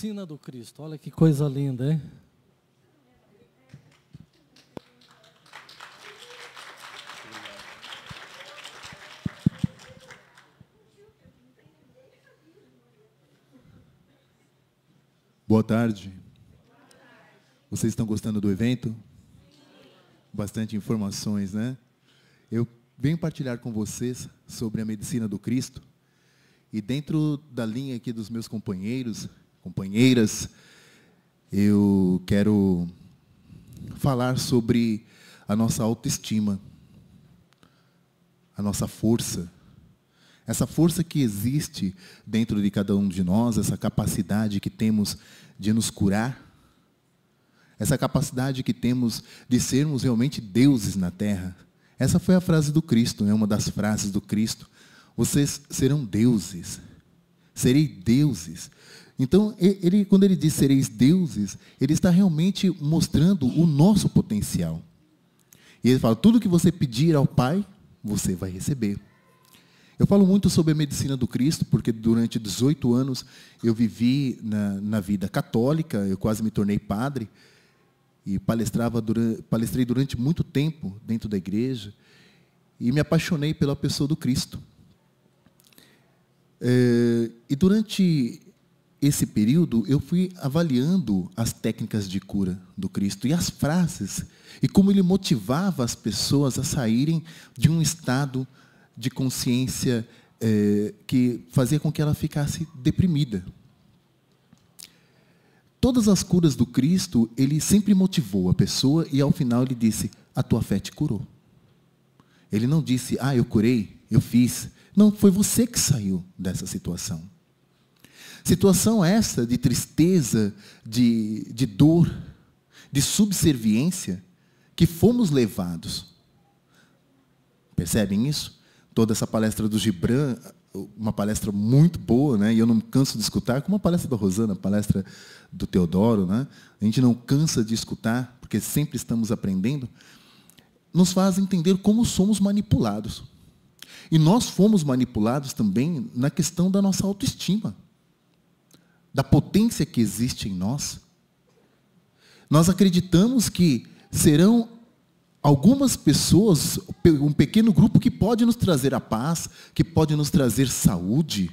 medicina do Cristo. Olha que coisa linda, hein? Boa tarde. Vocês estão gostando do evento? Bastante informações, né? Eu venho partilhar com vocês sobre a medicina do Cristo. E dentro da linha aqui dos meus companheiros, companheiras, eu quero falar sobre a nossa autoestima, a nossa força. Essa força que existe dentro de cada um de nós, essa capacidade que temos de nos curar, essa capacidade que temos de sermos realmente deuses na terra. Essa foi a frase do Cristo, né? Uma das frases do Cristo. Vocês serão deuses, serei deuses. Então, quando ele diz sereis deuses, ele está realmente mostrando o nosso potencial. E ele fala, tudo que você pedir ao Pai, você vai receber. Eu falo muito sobre a medicina do Cristo, porque durante 18 anos eu vivi na vida católica, eu quase me tornei padre, e palestrei durante muito tempo dentro da igreja, e me apaixonei pela pessoa do Cristo. E durante esse período, eu fui avaliando as técnicas de cura do Cristo, e as frases, e como ele motivava as pessoas a saírem de um estado de consciência que fazia com que ela ficasse deprimida. Todas as curas do Cristo, ele sempre motivou a pessoa e ao final ele disse, a tua fé te curou. Ele não disse, eu curei, eu fiz. Não, foi você que saiu dessa situação. Situação essa de tristeza, de dor, de subserviência, que fomos levados. Percebem isso? Toda essa palestra do Gibran, uma palestra muito boa, né? E eu não canso de escutar, como a palestra da Rosana, a palestra do Teodoro, né? A gente não cansa de escutar, porque sempre estamos aprendendo, nos faz entender como somos manipulados. E nós fomos manipulados também na questão da nossa autoestima, da potência que existe em nós. Nós acreditamos que serão algumas pessoas, um pequeno grupo que pode nos trazer a paz, que pode nos trazer saúde.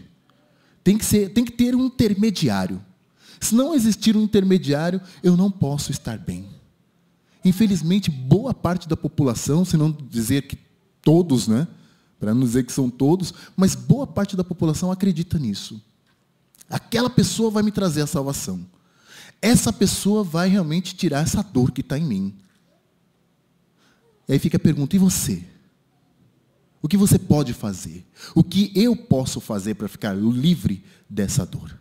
Tem que ter um intermediário. Se não existir um intermediário, eu não posso estar bem. Infelizmente, boa parte da população, se não dizer que todos, né? Para não dizer que são todos, mas boa parte da população acredita nisso. Aquela pessoa vai me trazer a salvação. Essa pessoa vai realmente tirar essa dor que está em mim. E aí fica a pergunta, e você? O que você pode fazer? O que eu posso fazer para ficar livre dessa dor?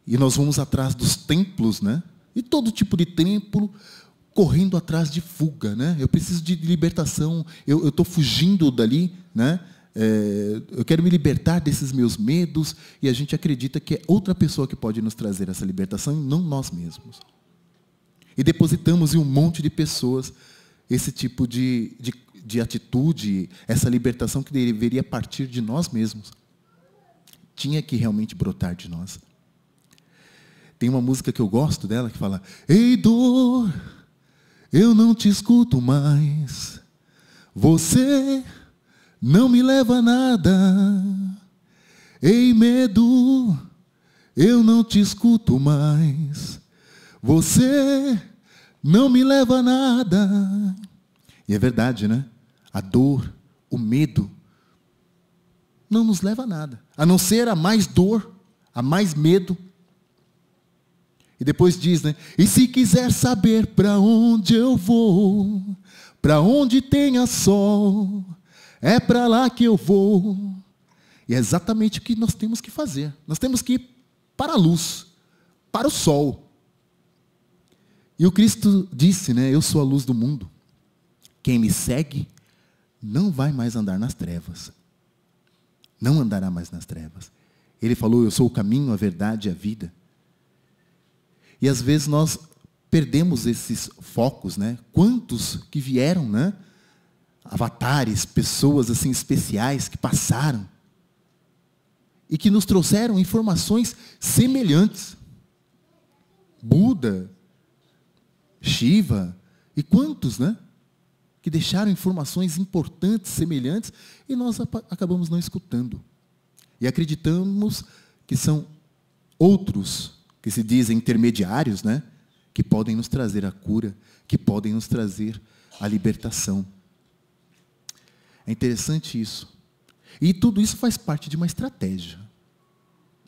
E nós vamos atrás dos templos, né? E todo tipo de templo, correndo atrás de fuga, né? Eu preciso de libertação, eu estou fugindo dali, né? Eu quero me libertar desses meus medos, e a gente acredita que é outra pessoa que pode nos trazer essa libertação, e não nós mesmos. E depositamos em um monte de pessoas esse tipo de atitude, essa libertação que deveria partir de nós mesmos. Tinha que realmente brotar de nós. Tem uma música que eu gosto dela que fala, ei dor, eu não te escuto mais, você não me leva a nada. Ei medo, eu não te escuto mais, você não me leva a nada. E é verdade, né? A dor, o medo, não nos leva a nada. A não ser a mais dor, a mais medo. E depois diz, né? E se quiser saber para onde eu vou, para onde tenha sol, é para lá que eu vou. E é exatamente o que nós temos que fazer. Nós temos que ir para a luz, para o sol. E o Cristo disse, né? Eu sou a luz do mundo. Quem me segue não vai mais andar nas trevas. Não andará mais nas trevas. Ele falou, eu sou o caminho, a verdade e a vida. E às vezes nós perdemos esses focos, né? Quantos que vieram, né? Avatares, pessoas assim especiais que passaram. e que nos trouxeram informações semelhantes. Buda, Shiva e quantos, né? Que deixaram informações importantes, semelhantes, e nós acabamos não escutando. E acreditamos que são outros, que se dizem intermediários, né? Que podem nos trazer a cura, que podem nos trazer a libertação. É interessante isso. E tudo isso faz parte de uma estratégia.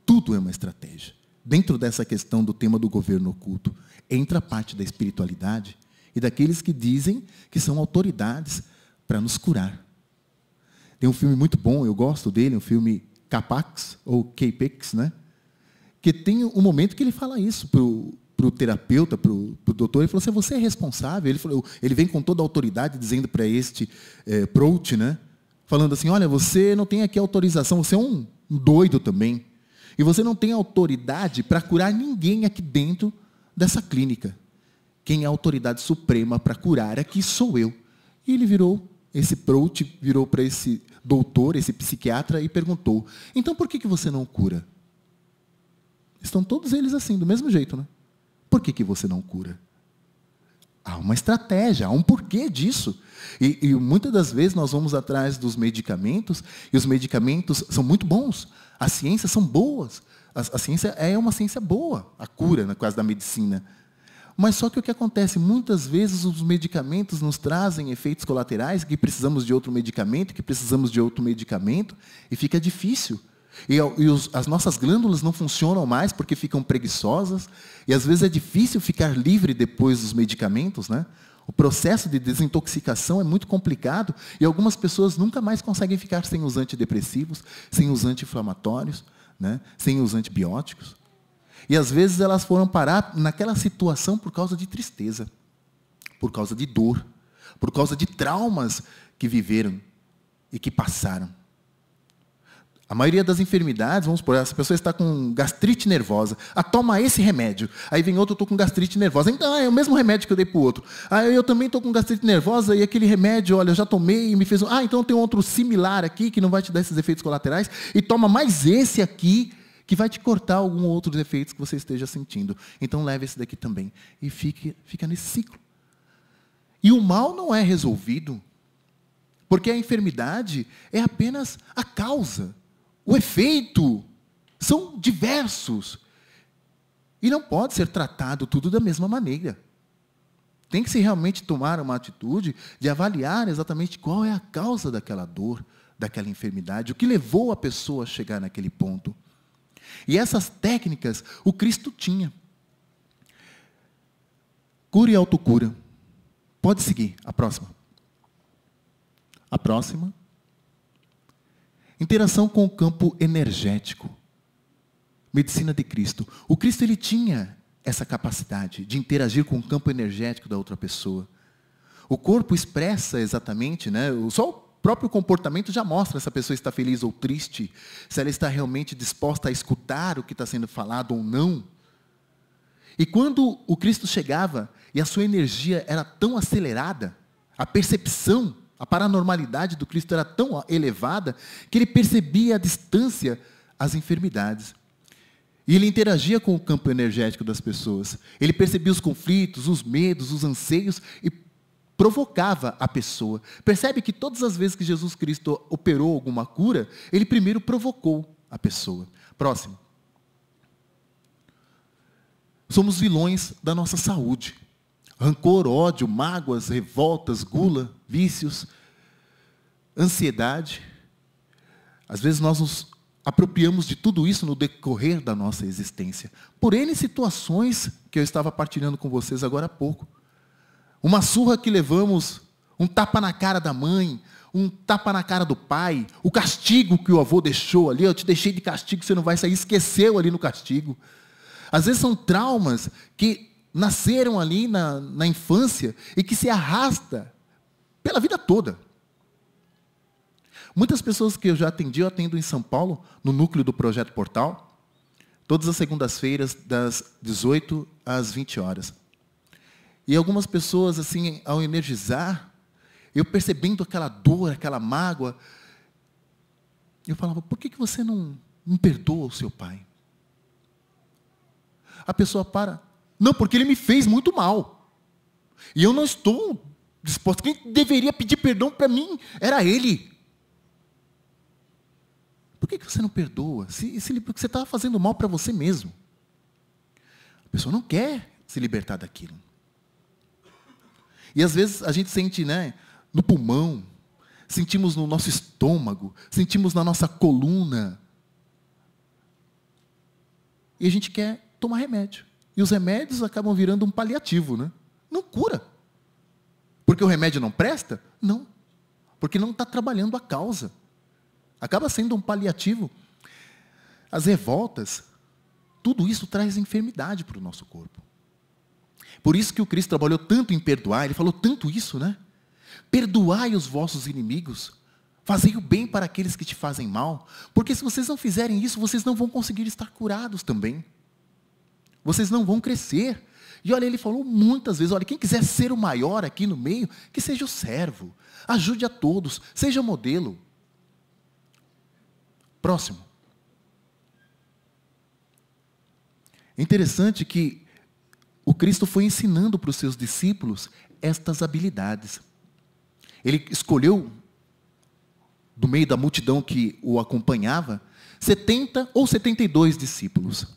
Tudo é uma estratégia. Dentro dessa questão do tema do governo oculto, entra a parte da espiritualidade e daqueles que dizem que são autoridades para nos curar. Tem um filme muito bom, eu gosto dele, um filme Capax, ou K-Pix, né? Que tem um momento que ele fala isso para o terapeuta, para o doutor, ele falou assim, você é responsável? Ele vem com toda a autoridade dizendo para este Prout, né? Falando assim, olha, você não tem aqui autorização, você é um doido também. E você não tem autoridade para curar ninguém aqui dentro dessa clínica. Quem é a autoridade suprema para curar aqui sou eu. E ele esse Prout virou para esse doutor, esse psiquiatra, e perguntou, então por que você não cura? Estão todos eles assim, do mesmo jeito, né? Por que você não cura? Há uma estratégia, há um porquê disso. E muitas das vezes nós vamos atrás dos medicamentos, e os medicamentos são muito bons. As ciências são boas. A ciência é uma ciência boa, a cura, no caso da medicina. Mas só que o que acontece? Muitas vezes os medicamentos nos trazem efeitos colaterais, que precisamos de outro medicamento, e fica difícil. As nossas glândulas não funcionam mais porque ficam preguiçosas, e às vezes é difícil ficar livre depois dos medicamentos, né? O processo de desintoxicação é muito complicado, e algumas pessoas nunca mais conseguem ficar sem os antidepressivos, sem os anti-inflamatórios, né? Sem os antibióticos. E às vezes elas foram parar naquela situação por causa de tristeza, por causa de dor, por causa de traumas que viveram e que passaram. A maioria das enfermidades, vamos supor, essa pessoa está com gastrite nervosa. Toma esse remédio. Aí vem outro, eu estou com gastrite nervosa. Então, é o mesmo remédio que eu dei para o outro. Eu também estou com gastrite nervosa e aquele remédio, olha, eu já tomei e me fez... então tem outro similar aqui que não vai te dar esses efeitos colaterais. E toma mais esse aqui que vai te cortar algum outro defeitos que você esteja sentindo. Então, leve esse daqui também. E fica nesse ciclo. E o mal não é resolvido, porque a enfermidade é apenas a causa. O efeito são diversos. E não pode ser tratado tudo da mesma maneira. Tem que se realmente tomar uma atitude de avaliar exatamente qual é a causa daquela dor, daquela enfermidade, o que levou a pessoa a chegar naquele ponto. E essas técnicas o Cristo tinha. Cura e autocura. Pode seguir, a próxima. A próxima. Interação com o campo energético. Medicina de Cristo. O Cristo ele tinha essa capacidade de interagir com o campo energético da outra pessoa. O corpo expressa exatamente, né? Só o próprio comportamento já mostra se a pessoa está feliz ou triste, se ela está realmente disposta a escutar o que está sendo falado ou não. E quando o Cristo chegava e a sua energia era tão acelerada, a percepção, a paranormalidade do Cristo era tão elevada que ele percebia à distância as enfermidades. E ele interagia com o campo energético das pessoas. Ele percebia os conflitos, os medos, os anseios e provocava a pessoa. Percebe que todas as vezes que Jesus Cristo operou alguma cura, ele primeiro provocou a pessoa. Próximo. Somos vilões da nossa saúde. Rancor, ódio, mágoas, revoltas, gula, vícios, ansiedade. Às vezes nós nos apropriamos de tudo isso no decorrer da nossa existência. Por N situações que eu estava partilhando com vocês agora há pouco. Uma surra que levamos, um tapa na cara da mãe, um tapa na cara do pai, o castigo que o avô deixou ali, eu te deixei de castigo, você não vai sair, esqueceu ali no castigo. Às vezes são traumas que nasceram ali na infância e que se arrasta pela vida toda. Muitas pessoas que eu já atendi, eu atendo em São Paulo, no núcleo do Projeto Portal, todas as segundas-feiras, das 18 às 20 horas. E algumas pessoas, assim, ao energizar, eu percebendo aquela dor, aquela mágoa, eu falava, por que você não não perdoa o seu pai. A pessoa para, não, porque ele me fez muito mal. E eu não estou disposto. Quem deveria pedir perdão para mim era ele. Por que você não perdoa? Porque você está fazendo mal para você mesmo. A pessoa não quer se libertar daquilo. E às vezes a gente sente, né, no pulmão, sentimos no nosso estômago, sentimos na nossa coluna. E a gente quer tomar remédio. E os remédios acabam virando um paliativo, né? Não cura. Porque o remédio não presta? Não. Porque não está trabalhando a causa. Acaba sendo um paliativo. As revoltas, tudo isso traz enfermidade para o nosso corpo. Por isso que o Cristo trabalhou tanto em perdoar, ele falou tanto isso, né? Perdoai os vossos inimigos, fazei o bem para aqueles que te fazem mal, porque se vocês não fizerem isso, vocês não vão conseguir estar curados também. Vocês não vão crescer. E olha, ele falou muitas vezes, olha, quem quiser ser o maior aqui no meio, que seja o servo, ajude a todos, seja modelo. Próximo. É interessante que o Cristo foi ensinando para os seus discípulos estas habilidades. Ele escolheu, do meio da multidão que o acompanhava, 70 ou 72 discípulos,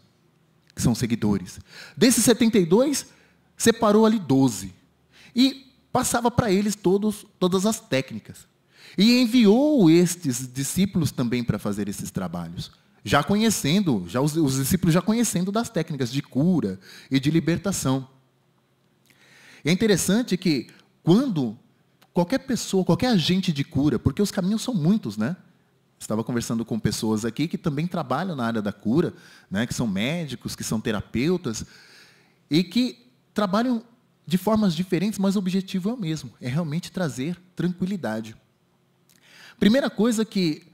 que são seguidores. Desses 72, separou ali 12. E passava para eles todas as técnicas. E enviou estes discípulos também para fazer esses trabalhos. Já conhecendo, os discípulos já conhecendo das técnicas de cura e de libertação. E é interessante que quando qualquer pessoa, qualquer agente de cura, porque os caminhos são muitos, né? Estava conversando com pessoas aqui que também trabalham na área da cura, né? Que são médicos, que são terapeutas, e que trabalham de formas diferentes, mas o objetivo é o mesmo, é realmente trazer tranquilidade. Primeira coisa que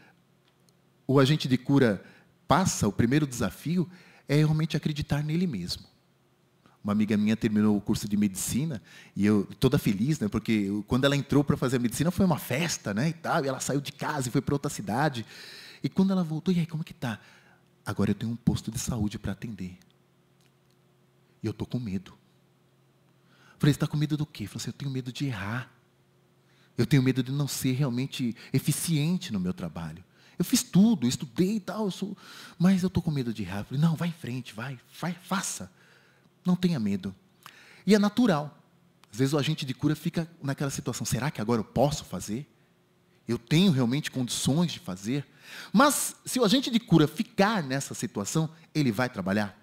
o agente de cura passa, o primeiro desafio, é realmente acreditar nele mesmo. Uma amiga minha terminou o curso de medicina, e eu toda feliz, né, porque quando ela entrou para fazer a medicina, foi uma festa, né, e tal, e ela saiu de casa e foi para outra cidade. E quando ela voltou, e aí, como que está? Agora eu tenho um posto de saúde para atender. E eu estou com medo. Falei, você está com medo do quê? Falei assim, eu tenho medo de errar. Eu tenho medo de não ser realmente eficiente no meu trabalho. Eu fiz tudo, eu estudei e tal, mas eu estou com medo de errar. Eu falei, não, vai em frente, vai, faça. Não tenha medo. E é natural. Às vezes o agente de cura fica naquela situação, será que agora eu posso fazer? Eu tenho realmente condições de fazer? Mas se o agente de cura ficar nessa situação, ele vai trabalhar?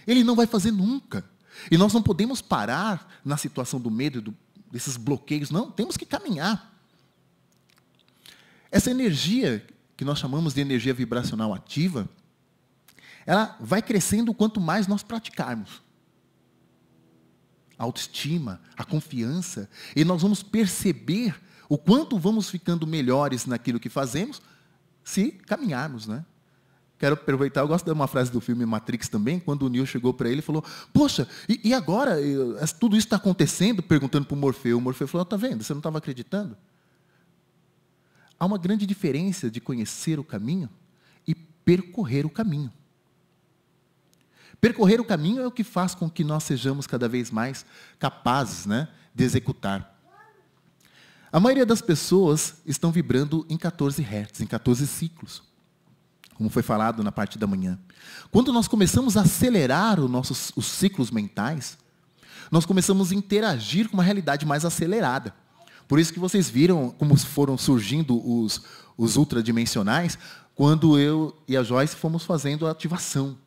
Ele não vai fazer nunca. E nós não podemos parar na situação do medo, desses bloqueios, não, temos que caminhar. Essa energia, que nós chamamos de energia vibracional ativa, ela vai crescendo quanto mais nós praticarmos. A autoestima, a confiança, e nós vamos perceber o quanto vamos ficando melhores naquilo que fazemos, se caminharmos, né? Quero aproveitar, eu gosto de uma frase do filme Matrix também, quando o Neo chegou para ele e falou, poxa, e agora, tudo isso está acontecendo? Perguntando para o Morfeu. O Morfeu falou, está vendo, você não estava acreditando? Há uma grande diferença de conhecer o caminho e percorrer o caminho. Percorrer o caminho é o que faz com que nós sejamos cada vez mais capazes, né, de executar. A maioria das pessoas estão vibrando em 14 Hz, em 14 ciclos, como foi falado na parte da manhã. Quando nós começamos a acelerar os ciclos mentais, nós começamos a interagir com uma realidade mais acelerada. Por isso que vocês viram como foram surgindo os ultradimensionais, quando eu e a Joyce fomos fazendo a ativação.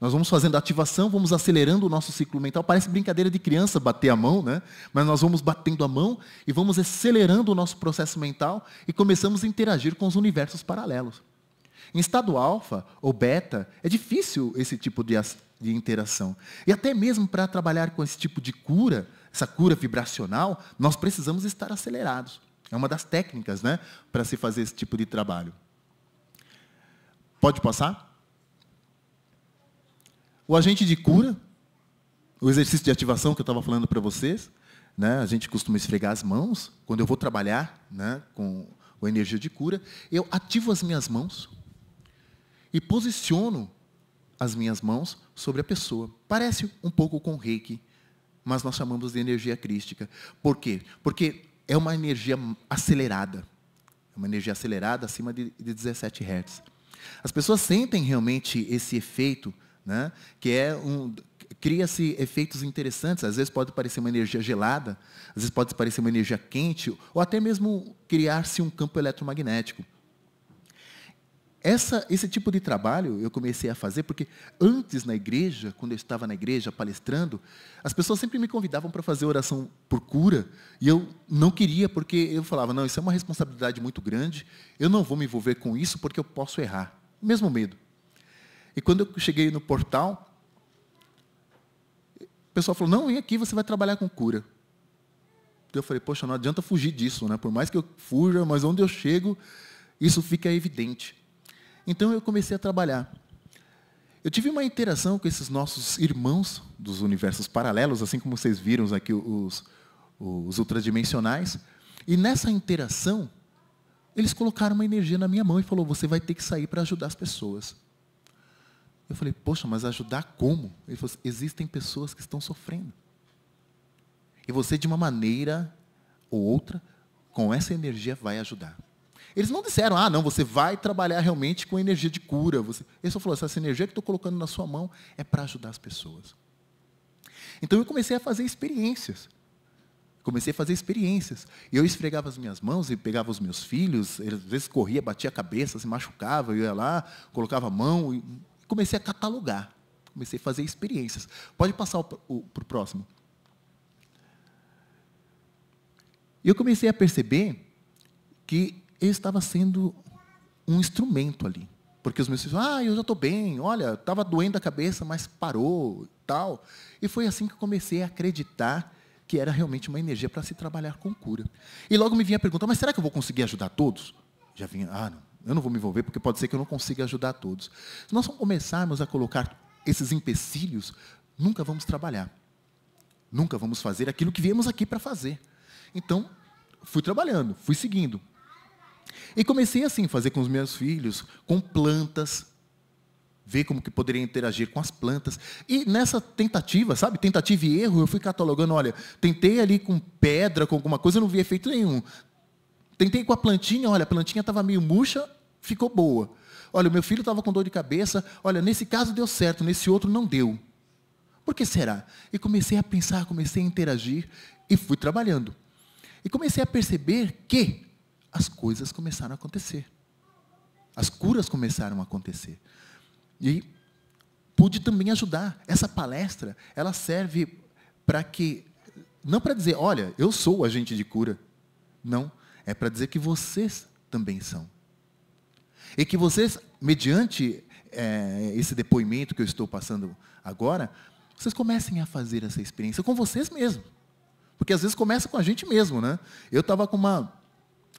Nós vamos fazendo a ativação, vamos acelerando o nosso ciclo mental. Parece brincadeira de criança bater a mão, né? Mas nós vamos batendo a mão e vamos acelerando o nosso processo mental e começamos a interagir com os universos paralelos. Em estado alfa ou beta, é difícil esse tipo de interação. E até mesmo para trabalhar com esse tipo de cura, essa cura vibracional, nós precisamos estar acelerados. É uma das técnicas, né, para se fazer esse tipo de trabalho. Pode passar? O agente de cura, o exercício de ativação que eu estava falando para vocês, né, a gente costuma esfregar as mãos. Quando eu vou trabalhar, né, com a energia de cura, eu ativo as minhas mãos. e posiciono as minhas mãos sobre a pessoa. Parece um pouco com Reiki, mas nós chamamos de energia crística. Por quê? Porque é uma energia acelerada. É uma energia acelerada acima de 17 Hz. As pessoas sentem realmente esse efeito, né? Cria-se efeitos interessantes. Às vezes pode parecer uma energia gelada, às vezes pode parecer uma energia quente, ou até mesmo criar-se um campo eletromagnético. Esse tipo de trabalho eu comecei a fazer porque antes na igreja, quando eu estava na igreja palestrando, as pessoas sempre me convidavam para fazer oração por cura, e eu não queria porque eu falava, não, isso é uma responsabilidade muito grande, eu não vou me envolver com isso porque eu posso errar. O mesmo medo. E quando eu cheguei no portal, o pessoal falou, não, vem aqui, você vai trabalhar com cura. Eu falei, poxa, não adianta fugir disso, né? Por mais que eu fuja, mas onde eu chego, isso fica evidente. Então eu comecei a trabalhar. Eu tive uma interação com esses nossos irmãos dos universos paralelos, assim como vocês viram aqui os ultradimensionais, e nessa interação, eles colocaram uma energia na minha mão e falou, você vai ter que sair para ajudar as pessoas. Eu falei, poxa, mas ajudar como? Ele falou, existem pessoas que estão sofrendo. E você, de uma maneira ou outra, com essa energia, vai ajudar. Eles não disseram, não, você vai trabalhar realmente com energia de cura. Ele só falou, essa energia que estou colocando na sua mão é para ajudar as pessoas. Então eu comecei a fazer experiências. E eu esfregava as minhas mãos e pegava os meus filhos, às vezes corria, batia a cabeça, se machucava, eu ia lá, colocava a mão e comecei a catalogar. Comecei a fazer experiências. Pode passar para o próximo. E eu comecei a perceber que eu estava sendo um instrumento ali. Porque os meus filhos, eu já estou bem, olha, estava doendo a cabeça, mas parou, tal. E foi assim que eu comecei a acreditar que era realmente uma energia para se trabalhar com cura. E logo me vinha a pergunta, mas será que eu vou conseguir ajudar todos? Já vinha, não, eu não vou me envolver, porque pode ser que eu não consiga ajudar todos. Se nós não começarmos a colocar esses empecilhos, nunca vamos trabalhar. Nunca vamos fazer aquilo que viemos aqui para fazer. Então, fui trabalhando, fui seguindo. E comecei assim, fazer com os meus filhos, com plantas, ver como que poderia interagir com as plantas. E nessa tentativa, tentativa e erro, eu fui catalogando, olha, tentei ali com pedra, com alguma coisa, não vi efeito nenhum. Tentei com a plantinha, olha, a plantinha estava meio murcha, ficou boa. Olha, o meu filho estava com dor de cabeça, olha, nesse caso deu certo, nesse outro não deu. Por que será? E comecei a pensar, comecei a interagir e fui trabalhando. E comecei a perceber que as coisas começaram a acontecer. As curas começaram a acontecer. E pude também ajudar. Essa palestra, ela serve para que, não para dizer, olha, eu sou o agente de cura. Não, é para dizer que vocês também são. E que vocês, mediante esse depoimento que eu estou passando agora, vocês comecem a fazer essa experiência com vocês mesmos. Porque às vezes começa com a gente mesmo, né? Eu estava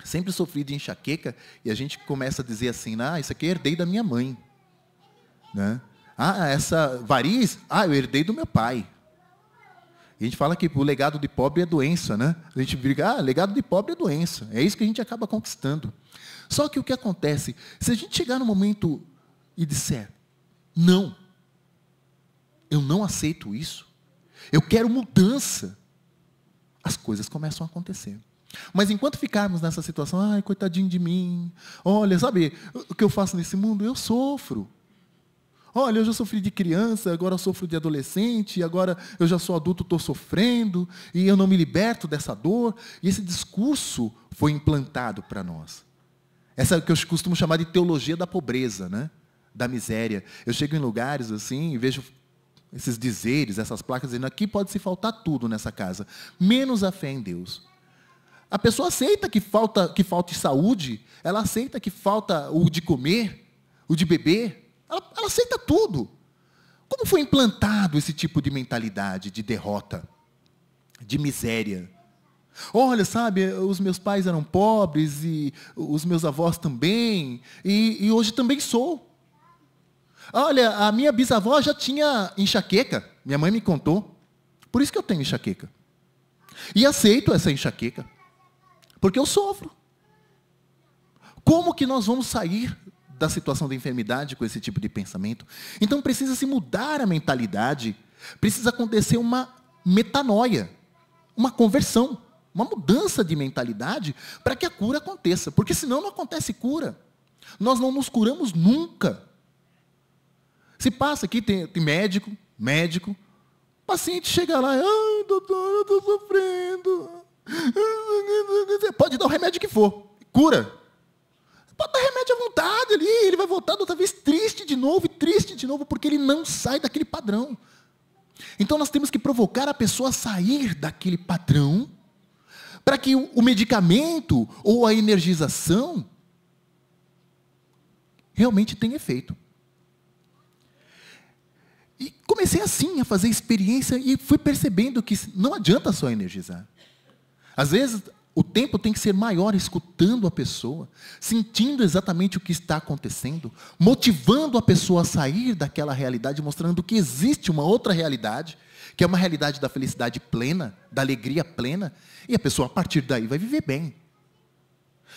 sempre sofri de enxaqueca, e a gente começa a dizer assim, isso aqui eu herdei da minha mãe. Né? Essa variz, eu herdei do meu pai. E a gente fala que o legado de pobre é doença, né? A gente briga, legado de pobre é doença. É isso que a gente acaba conquistando. Só que o que acontece, se a gente chegar no momento e disser, não, eu não aceito isso, eu quero mudança, as coisas começam a acontecer. Mas enquanto ficarmos nessa situação, coitadinho de mim, olha, sabe o que eu faço nesse mundo? Eu sofro. Olha, eu já sofri de criança, agora eu sofro de adolescente, agora eu já sou adulto, estou sofrendo, e eu não me liberto dessa dor. E esse discurso foi implantado para nós. Essa que eu costumo chamar de teologia da pobreza, né? Da miséria. Eu chego em lugares assim e vejo esses dizeres, essas placas dizendo, aqui pode se faltar tudo nessa casa, menos a fé em Deus. A pessoa aceita que falte saúde, ela aceita que falta o de comer, o de beber, ela aceita tudo. Como foi implantado esse tipo de mentalidade de derrota, de miséria? Olha, os meus pais eram pobres e os meus avós também, e hoje também sou. Olha, a minha bisavó já tinha enxaqueca, minha mãe me contou, por isso que eu tenho enxaqueca. E aceito essa enxaqueca. Porque eu sofro. Como que nós vamos sair da situação da enfermidade com esse tipo de pensamento. Então precisa se mudar a mentalidade, precisa acontecer uma metanoia, uma conversão, uma mudança de mentalidade para que a cura aconteça, porque senão não acontece cura. Nós não nos curamos nunca. Se passa aqui, tem médico, o paciente chega lá, ai, doutor, eu estou sofrendo. Pode dar o remédio que for, cura. Pode dar remédio à vontade ali, ele vai voltar outra vez triste de novo, porque ele não sai daquele padrão. Então nós temos que provocar a pessoa a sair daquele padrão, para que o medicamento ou a energização realmente tenha efeito. E comecei assim a fazer experiência e fui percebendo que não adianta só energizar. Às vezes o tempo tem que ser maior escutando a pessoa, sentindo exatamente o que está acontecendo, motivando a pessoa a sair daquela realidade, mostrando que existe uma outra realidade, que é uma realidade da felicidade plena, da alegria plena, e a pessoa a partir daí vai viver bem.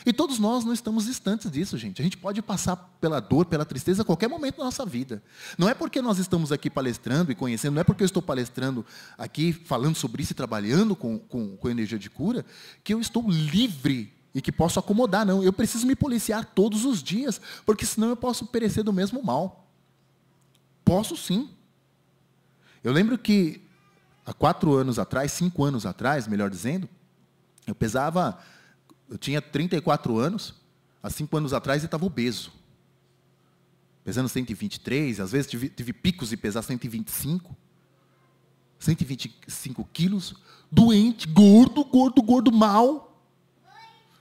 E todos nós não estamos distantes disso, gente. A gente pode passar pela dor, pela tristeza a qualquer momento da nossa vida. Não é porque nós estamos aqui palestrando e conhecendo, não é porque eu estou palestrando aqui, falando sobre isso e trabalhando com energia de cura, que eu estou livre e que posso acomodar, não. Eu preciso me policiar todos os dias, porque senão eu posso perecer do mesmo mal. Posso sim. Eu lembro que há 4 anos atrás, 5 anos atrás, melhor dizendo, eu tinha 34 anos, há 5 anos atrás eu estava obeso. Pesando 123, às vezes tive picos de pesar 125 quilos, doente, gordo, mal.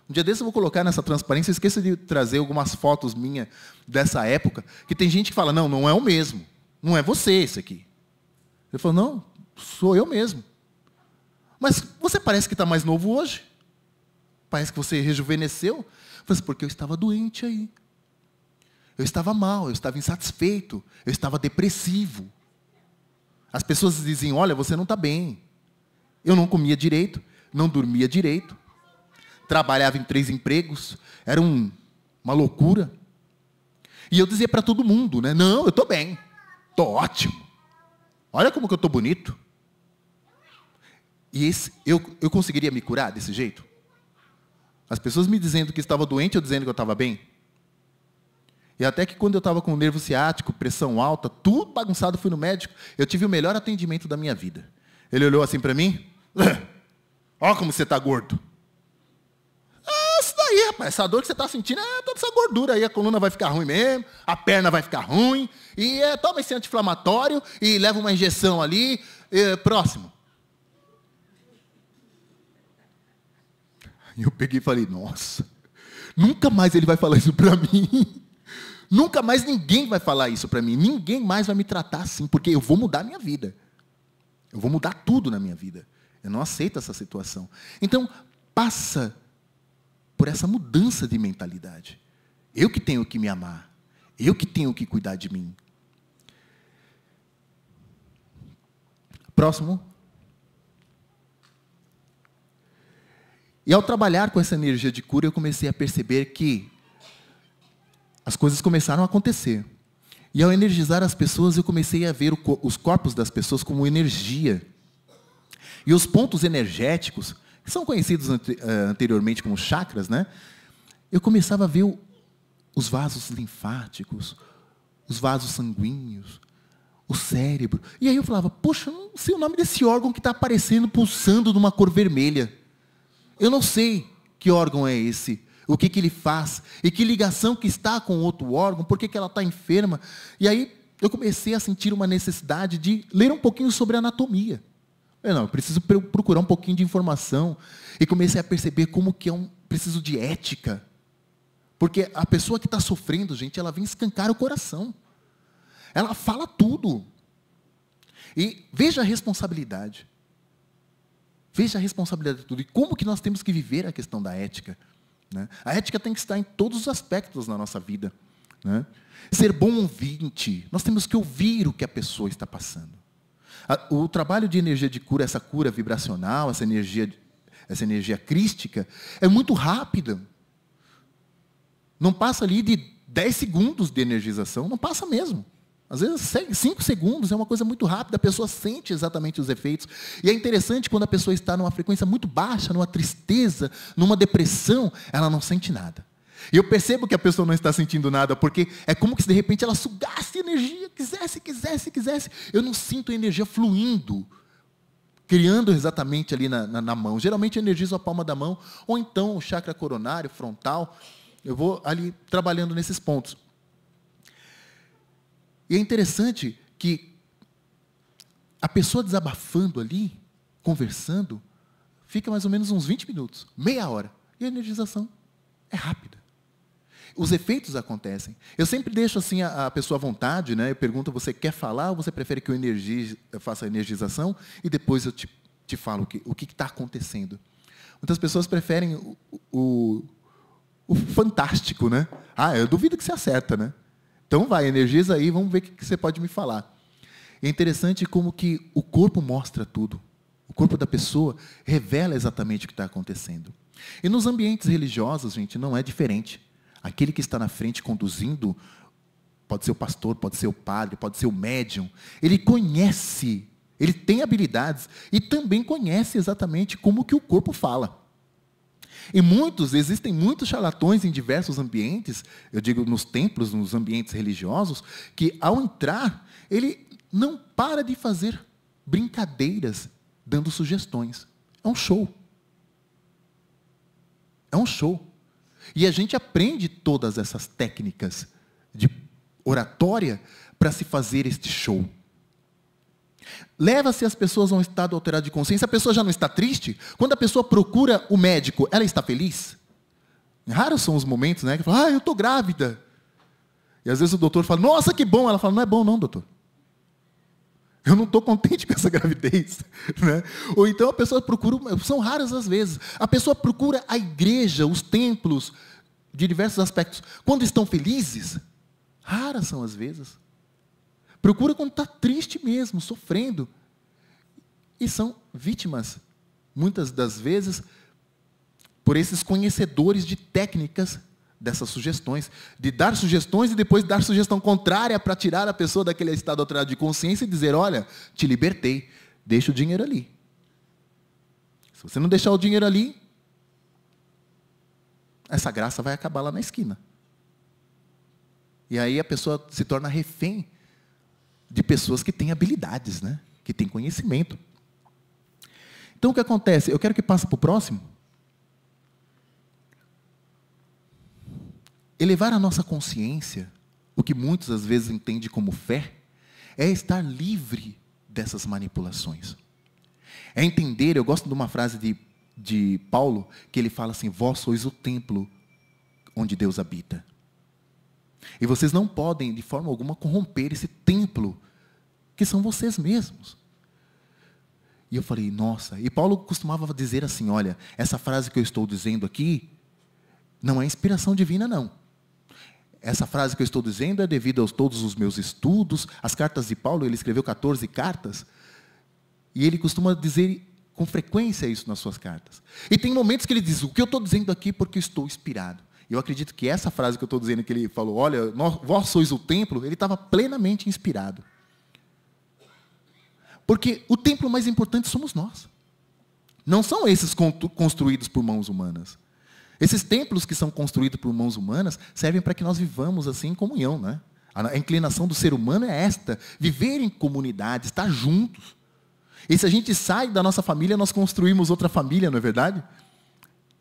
Um dia desse eu vou colocar nessa transparência, eu esqueço de trazer algumas fotos minhas dessa época, que tem gente que fala, não é o mesmo, não é você esse aqui. Eu falo, não, sou eu mesmo. Mas você parece que está mais novo hoje. Parece que você rejuvenesceu. Eu falei, porque eu estava doente aí. Eu estava mal, eu estava insatisfeito, eu estava depressivo. As pessoas diziam, olha, você não está bem. Eu não comia direito, não dormia direito. Trabalhava em 3 empregos, era uma loucura. E eu dizia para todo mundo, né? Não, eu estou bem, estou ótimo. Olha como que eu estou bonito. E eu conseguiria me curar desse jeito? As pessoas me dizendo que estava doente, eu dizendo que eu estava bem. E até que quando eu estava com nervo ciático, pressão alta, tudo bagunçado, fui no médico, eu tive o melhor atendimento da minha vida. Ele olhou assim para mim, olha como você está gordo. Isso daí, rapaz, essa dor que você está sentindo é toda essa gordura aí, a coluna vai ficar ruim mesmo, a perna vai ficar ruim, e toma esse anti-inflamatório e leva uma injeção ali, próximo. E eu peguei e falei, nossa, nunca mais ele vai falar isso para mim. Nunca mais ninguém vai falar isso para mim. Ninguém mais vai me tratar assim, porque eu vou mudar a minha vida. Eu vou mudar tudo na minha vida. Eu não aceito essa situação. Então, passa por essa mudança de mentalidade. Eu que tenho que me amar. Eu que tenho que cuidar de mim. Próximo. E ao trabalhar com essa energia de cura, eu comecei a perceber que as coisas começaram a acontecer. E ao energizar as pessoas, eu comecei a ver os corpos das pessoas como energia. E os pontos energéticos, que são conhecidos anteriormente como chakras, né? Eu começava a ver os vasos linfáticos, os vasos sanguíneos, o cérebro. E aí eu falava, poxa, não sei o nome desse órgão que está aparecendo, pulsando numa cor vermelha. Eu não sei que órgão é esse, o que ele faz, e que ligação que está com outro órgão, por que ela está enferma. E aí eu comecei a sentir uma necessidade de ler um pouquinho sobre anatomia. Eu preciso procurar um pouquinho de informação. E comecei a perceber como que preciso de ética. Porque a pessoa que está sofrendo, gente, ela vem escancar o coração. Ela fala tudo. E veja a responsabilidade. Veja a responsabilidade de tudo. E como que nós temos que viver a questão da ética. Né? A ética tem que estar em todos os aspectos da nossa vida. Né? Ser bom ouvinte. Nós temos que ouvir o que a pessoa está passando. O trabalho de energia de cura, essa cura vibracional, essa energia crística, é muito rápida. Não passa ali de 10 segundos de energização não passa mesmo. Às vezes 5 segundos é uma coisa muito rápida, a pessoa sente exatamente os efeitos. E é interessante quando a pessoa está numa frequência muito baixa, numa tristeza, numa depressão, ela não sente nada. E eu percebo que a pessoa não está sentindo nada, porque é como se de repente ela sugasse energia, quisesse. Eu não sinto a energia fluindo, criando exatamente ali na mão. Geralmente eu energizo a palma da mão, ou então o chakra coronário, frontal. Eu vou ali trabalhando nesses pontos. E é interessante que a pessoa desabafando ali, conversando, fica mais ou menos uns 20 minutos, meia hora. E a energização é rápida. Os efeitos acontecem. Eu sempre deixo assim a pessoa à vontade, né? Eu pergunto, você quer falar ou você prefere que eu faça a energização e depois eu te falo o que está acontecendo? Muitas pessoas preferem o fantástico, né? Eu duvido que você acerta, né? Então vai, energiza aí, vamos ver o que você pode me falar. É interessante como que o corpo mostra tudo. O corpo da pessoa revela exatamente o que está acontecendo. E nos ambientes religiosos, gente, não é diferente. Aquele que está na frente conduzindo, pode ser o pastor, pode ser o padre, pode ser o médium, ele conhece, ele tem habilidades e também conhece exatamente como que o corpo fala. E existem muitos charlatões em diversos ambientes, eu digo nos templos, nos ambientes religiosos, que ao entrar, ele não para de fazer brincadeiras, dando sugestões. É um show. É um show. E a gente aprende todas essas técnicas de oratória para se fazer este show. Leva-se as pessoas a um estado alterado de consciência. A pessoa já não está triste? Quando a pessoa procura o médico, ela está feliz? Raros são os momentos, né? Que fala, eu estou grávida. E às vezes o doutor fala, nossa, que bom. Ela fala, não é bom não, doutor. Eu não estou contente com essa gravidez. Né? Ou então a pessoa procura, são raras as vezes, a pessoa procura a igreja, os templos, de diversos aspectos. Quando estão felizes, raras são as vezes. Procura quando está triste mesmo, sofrendo. E são vítimas, muitas das vezes, por esses conhecedores de técnicas dessas sugestões, de dar sugestões e depois dar sugestão contrária para tirar a pessoa daquele estado alterado de consciência e dizer, olha, te libertei, deixa o dinheiro ali. Se você não deixar o dinheiro ali, essa graça vai acabar lá na esquina. E aí a pessoa se torna refém de pessoas que têm habilidades, né? Que têm conhecimento. Então o que acontece? Eu quero que passe para o próximo. Elevar a nossa consciência, o que muitos às vezes entendem como fé, é estar livre dessas manipulações. É entender, eu gosto de uma frase de Paulo, que ele fala assim, vós sois o templo onde Deus habita. E vocês não podem, de forma alguma, corromper esse templo, que são vocês mesmos. E eu falei, nossa, e Paulo costumava dizer assim, olha, essa frase que eu estou dizendo aqui, não é inspiração divina, não. Essa frase que eu estou dizendo é devido a todos os meus estudos, as cartas de Paulo, ele escreveu 14 cartas, e ele costuma dizer com frequência isso nas suas cartas. E tem momentos que ele diz, o que eu estou dizendo aqui porque eu estou inspirado. Eu acredito que essa frase que eu estou dizendo, que ele falou, olha, vós sois o templo, ele estava plenamente inspirado. Porque o templo mais importante somos nós. Não são esses construídos por mãos humanas. Esses templos que são construídos por mãos humanas servem para que nós vivamos assim em comunhão, né? A inclinação do ser humano é esta, viver em comunidade, estar juntos. E se a gente sai da nossa família, nós construímos outra família, não é verdade?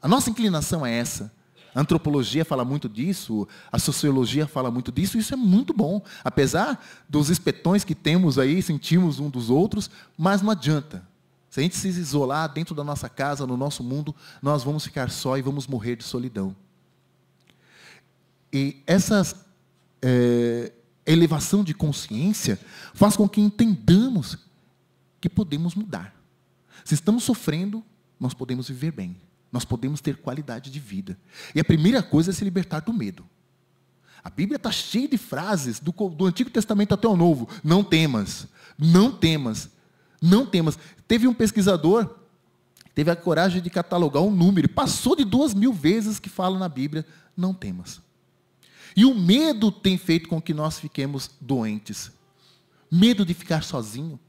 A nossa inclinação é essa. A antropologia fala muito disso, a sociologia fala muito disso, e isso é muito bom. Apesar dos espetões que temos aí, sentimos um dos outros, mas não adianta. Se a gente se isolar dentro da nossa casa, no nosso mundo, nós vamos ficar só e vamos morrer de solidão. E essa elevação de consciência faz com que entendamos que podemos mudar. Se estamos sofrendo, nós podemos viver bem. Nós podemos ter qualidade de vida. E a primeira coisa é se libertar do medo. A Bíblia está cheia de frases, do Antigo Testamento até o Novo. Não temas, não temas, não temas. Teve um pesquisador, teve a coragem de catalogar um número, passou de 2.000 vezes que fala na Bíblia, não temas. E o medo tem feito com que nós fiquemos doentes. Medo de ficar sozinho.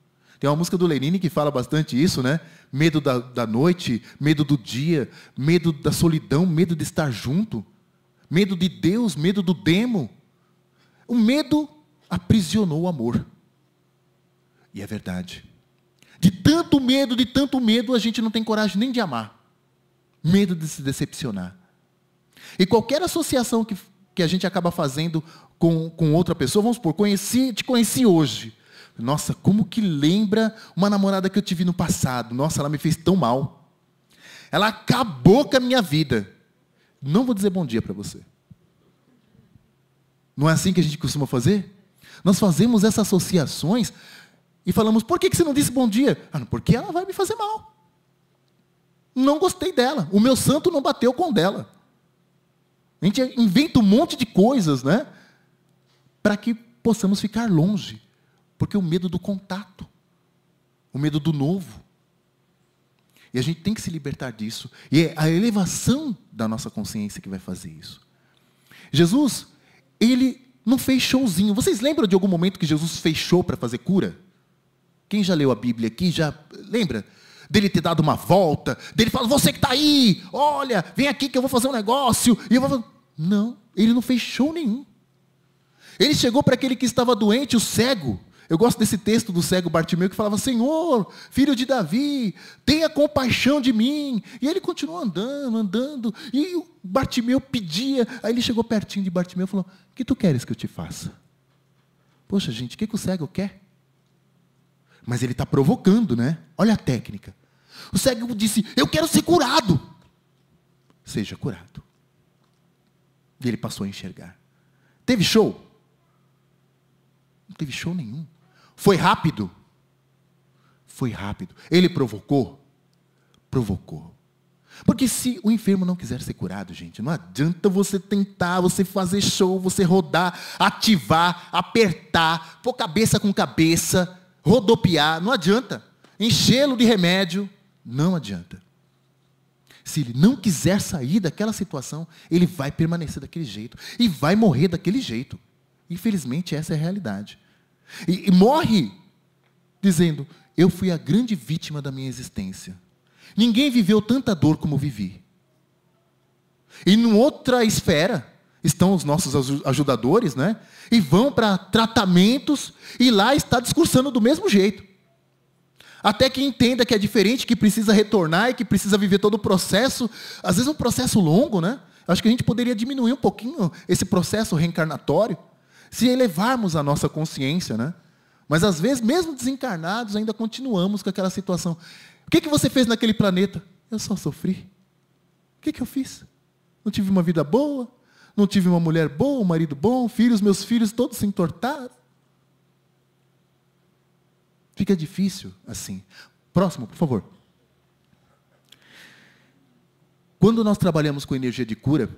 Tem uma música do Lenine que fala bastante isso, né? Medo da noite, medo do dia, medo da solidão, medo de estar junto, medo de Deus, medo do demo. O medo aprisionou o amor. E é verdade. De tanto medo, a gente não tem coragem nem de amar. Medo de se decepcionar. E qualquer associação que a gente acaba fazendo com outra pessoa, vamos supor, te conheci hoje. Nossa, como que lembra uma namorada que eu tive no passado. Nossa, ela me fez tão mal. Ela acabou com a minha vida. Não vou dizer bom dia para você. Não é assim que a gente costuma fazer? Nós fazemos essas associações e falamos, por que você não disse bom dia? Porque ela vai me fazer mal. Não gostei dela. O meu santo não bateu com o dela. A gente inventa um monte de coisas, né? Para que possamos ficar longe. Porque o medo do contato. O medo do novo. E a gente tem que se libertar disso. E é a elevação da nossa consciência que vai fazer isso. Jesus, ele não fez showzinho. Vocês lembram de algum momento que Jesus fez show para fazer cura? Quem já leu a Bíblia aqui, já lembra? Dele ter dado uma volta, dele falar, você que está aí, olha, vem aqui que eu vou fazer um negócio. E eu vou... Não, ele não fez show nenhum. Ele chegou para aquele que estava doente, o cego. Eu gosto desse texto do cego Bartimeu que falava, Senhor, filho de Davi, tenha compaixão de mim. E ele continuou andando. E o Bartimeu pedia. Aí ele chegou pertinho de Bartimeu e falou, o que tu queres que eu te faça? Poxa, gente, o que o cego quer? Mas ele está provocando, né? Olha a técnica. O cego disse, eu quero ser curado. Seja curado. E ele passou a enxergar. Teve show? Não teve show nenhum. Foi rápido? Foi rápido. Ele provocou? Provocou. Porque se o enfermo não quiser ser curado, gente, não adianta você tentar, você fazer show, você rodar, ativar, apertar, pôr cabeça com cabeça, rodopiar, não adianta. Enchê-lo de remédio, não adianta. Se ele não quiser sair daquela situação, ele vai permanecer daquele jeito. E vai morrer daquele jeito. Infelizmente, essa é a realidade. E morre dizendo, eu fui a grande vítima da minha existência. Ninguém viveu tanta dor como vivi. E em outra esfera, estão os nossos ajudadores, né? E vão para tratamentos, e lá está discursando do mesmo jeito. Até que entenda que é diferente, que precisa retornar e que precisa viver todo o processo. Às vezes um processo longo, né? Acho que a gente poderia diminuir um pouquinho esse processo reencarnatório, se elevarmos a nossa consciência, né? Mas às vezes, mesmo desencarnados, ainda continuamos com aquela situação. O que você fez naquele planeta? Eu só sofri. O que eu fiz? Não tive uma vida boa, não tive uma mulher boa, um marido bom, filhos, meus filhos todos se entortaram. Fica difícil assim. Próximo, por favor. Quando nós trabalhamos com energia de cura,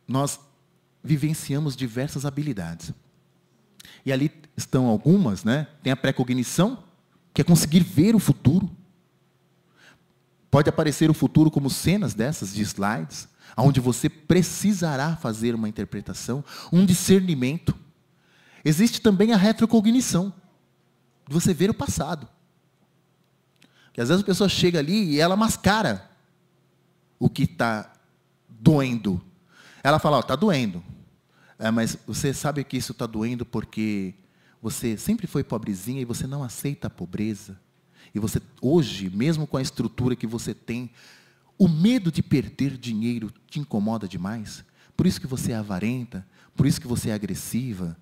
nós vivenciamos diversas habilidades. E ali estão algumas, né? Tem a pré-cognição, que é conseguir ver o futuro. Pode aparecer o futuro como cenas dessas, de slides, onde você precisará fazer uma interpretação, um discernimento. Existe também a retrocognição, de você ver o passado. Porque às vezes a pessoa chega ali e ela mascara o que está doendo. Ela fala, está doendo. Mas você sabe que isso está doendo porque você sempre foi pobrezinha e você não aceita a pobreza. E você, hoje, mesmo com a estrutura que você tem, o medo de perder dinheiro te incomoda demais. Por isso que você é avarenta, por isso que você é agressiva.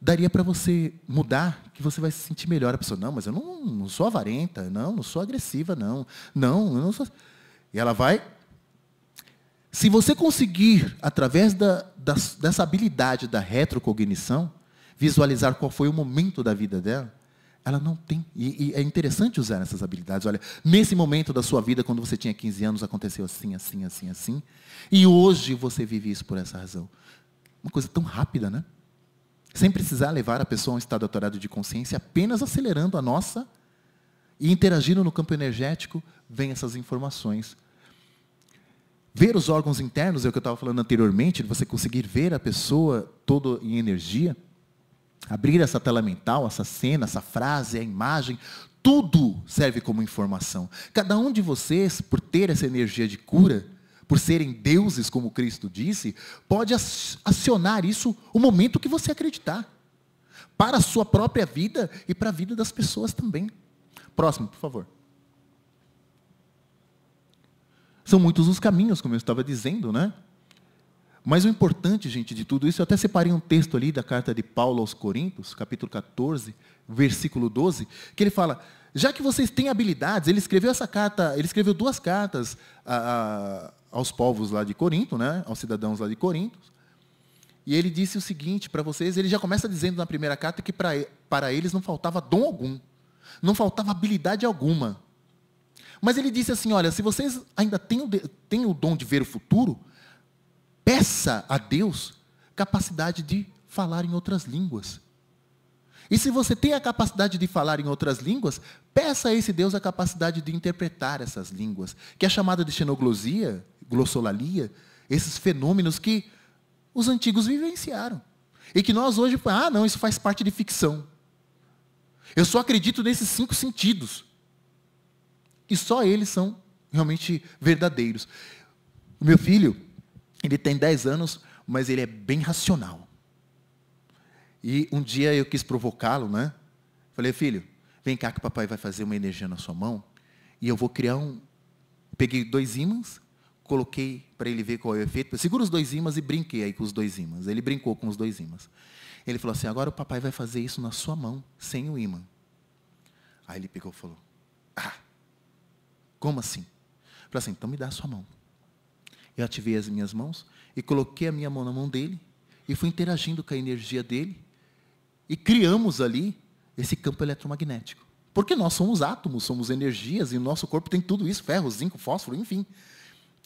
Daria para você mudar, que você vai se sentir melhor. A pessoa, não, mas eu não sou avarenta, não sou agressiva, não, eu não sou... E ela vai... Se você conseguir, através dessa habilidade da retrocognição, visualizar qual foi o momento da vida dela, ela não tem. E é interessante usar essas habilidades. Olha, nesse momento da sua vida, quando você tinha 15 anos, aconteceu assim, assim, assim, assim. E hoje você vive isso por essa razão. Uma coisa tão rápida, né? Sem precisar levar a pessoa a um estado alterado de consciência, apenas acelerando a nossa e interagindo no campo energético, vem essas informações. ver os órgãos internos, é o que eu estava falando anteriormente, de você conseguir ver a pessoa toda em energia, abrir essa tela mental, essa cena, essa frase, a imagem, tudo serve como informação. Cada um de vocês, por ter essa energia de cura, por serem deuses, como Cristo disse, pode acionar isso o momento que você acreditar. Para a sua própria vida e para a vida das pessoas também. Próximo, por favor. São muitos os caminhos, como eu estava dizendo, né? Mas o importante, gente, de tudo isso, eu até separei um texto ali da carta de Paulo aos Coríntios, capítulo 14, versículo 12, que ele fala, já que vocês têm habilidades, ele escreveu essa carta, ele escreveu 2 cartas aos povos lá de Corinto, né? Aos cidadãos lá de Corinto, e ele disse o seguinte para vocês, ele já começa dizendo na primeira carta que para eles não faltava dom algum, não faltava habilidade alguma. Mas ele disse assim, olha, se vocês ainda têm o dom de ver o futuro, peça a Deus capacidade de falar em outras línguas. E se você tem a capacidade de falar em outras línguas, peça a esse Deus a capacidade de interpretar essas línguas, que é chamada de xenoglosia, glossolalia, esses fenômenos que os antigos vivenciaram. E que nós hoje, não, isso faz parte de ficção. Eu só acredito nesses 5 sentidos. E só eles são realmente verdadeiros. O meu filho, ele tem 10 anos, mas ele é bem racional. E um dia eu quis provocá-lo, né? Falei, filho, vem cá que o papai vai fazer uma energia na sua mão, e eu vou criar Peguei 2 ímãs, coloquei para ele ver qual é o efeito. Segura os 2 ímãs e brinquei aí com os 2 ímãs. Ele brincou com os 2 ímãs. Ele falou assim, agora o papai vai fazer isso na sua mão, sem o ímã. Aí ele pegou e falou, como assim? Eu falei assim, então me dá a sua mão. Eu ativei as minhas mãos e coloquei a minha mão na mão dele e fui interagindo com a energia dele e criamos ali esse campo eletromagnético. Porque nós somos átomos, somos energias e o nosso corpo tem tudo isso, ferro, zinco, fósforo, enfim.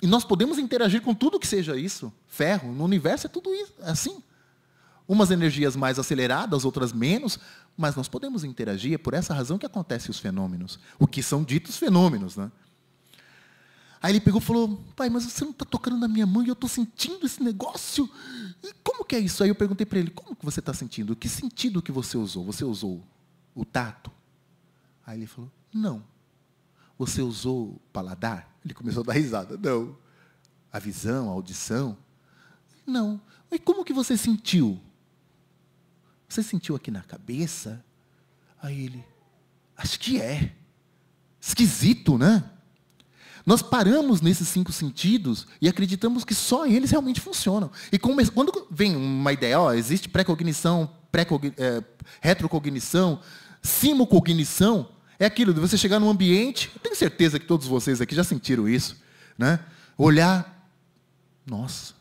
E nós podemos interagir com tudo que seja isso. Ferro, no universo é tudo isso, assim. Umas energias mais aceleradas, outras menos, mas nós podemos interagir, é por essa razão que acontecem os fenômenos. O que são ditos fenômenos, né? Aí ele pegou e falou, pai, mas você não está tocando na minha mão e eu estou sentindo esse negócio. E como que é isso? Aí eu perguntei para ele, como que você está sentindo? Que sentido que você usou? Você usou o tato? Aí ele falou, não. Você usou o paladar? Ele começou a dar risada. Não. A visão, a audição? Não. E como que você sentiu? Você sentiu aqui na cabeça? Aí ele, acho que é. Esquisito, né? Nós paramos nesses 5 sentidos e acreditamos que só eles realmente funcionam. E quando vem uma ideia, existe pré-cognição, retrocognição, simulcognição, é aquilo de você chegar num ambiente, eu tenho certeza que todos vocês aqui já sentiram isso, né? Olhar, nossa,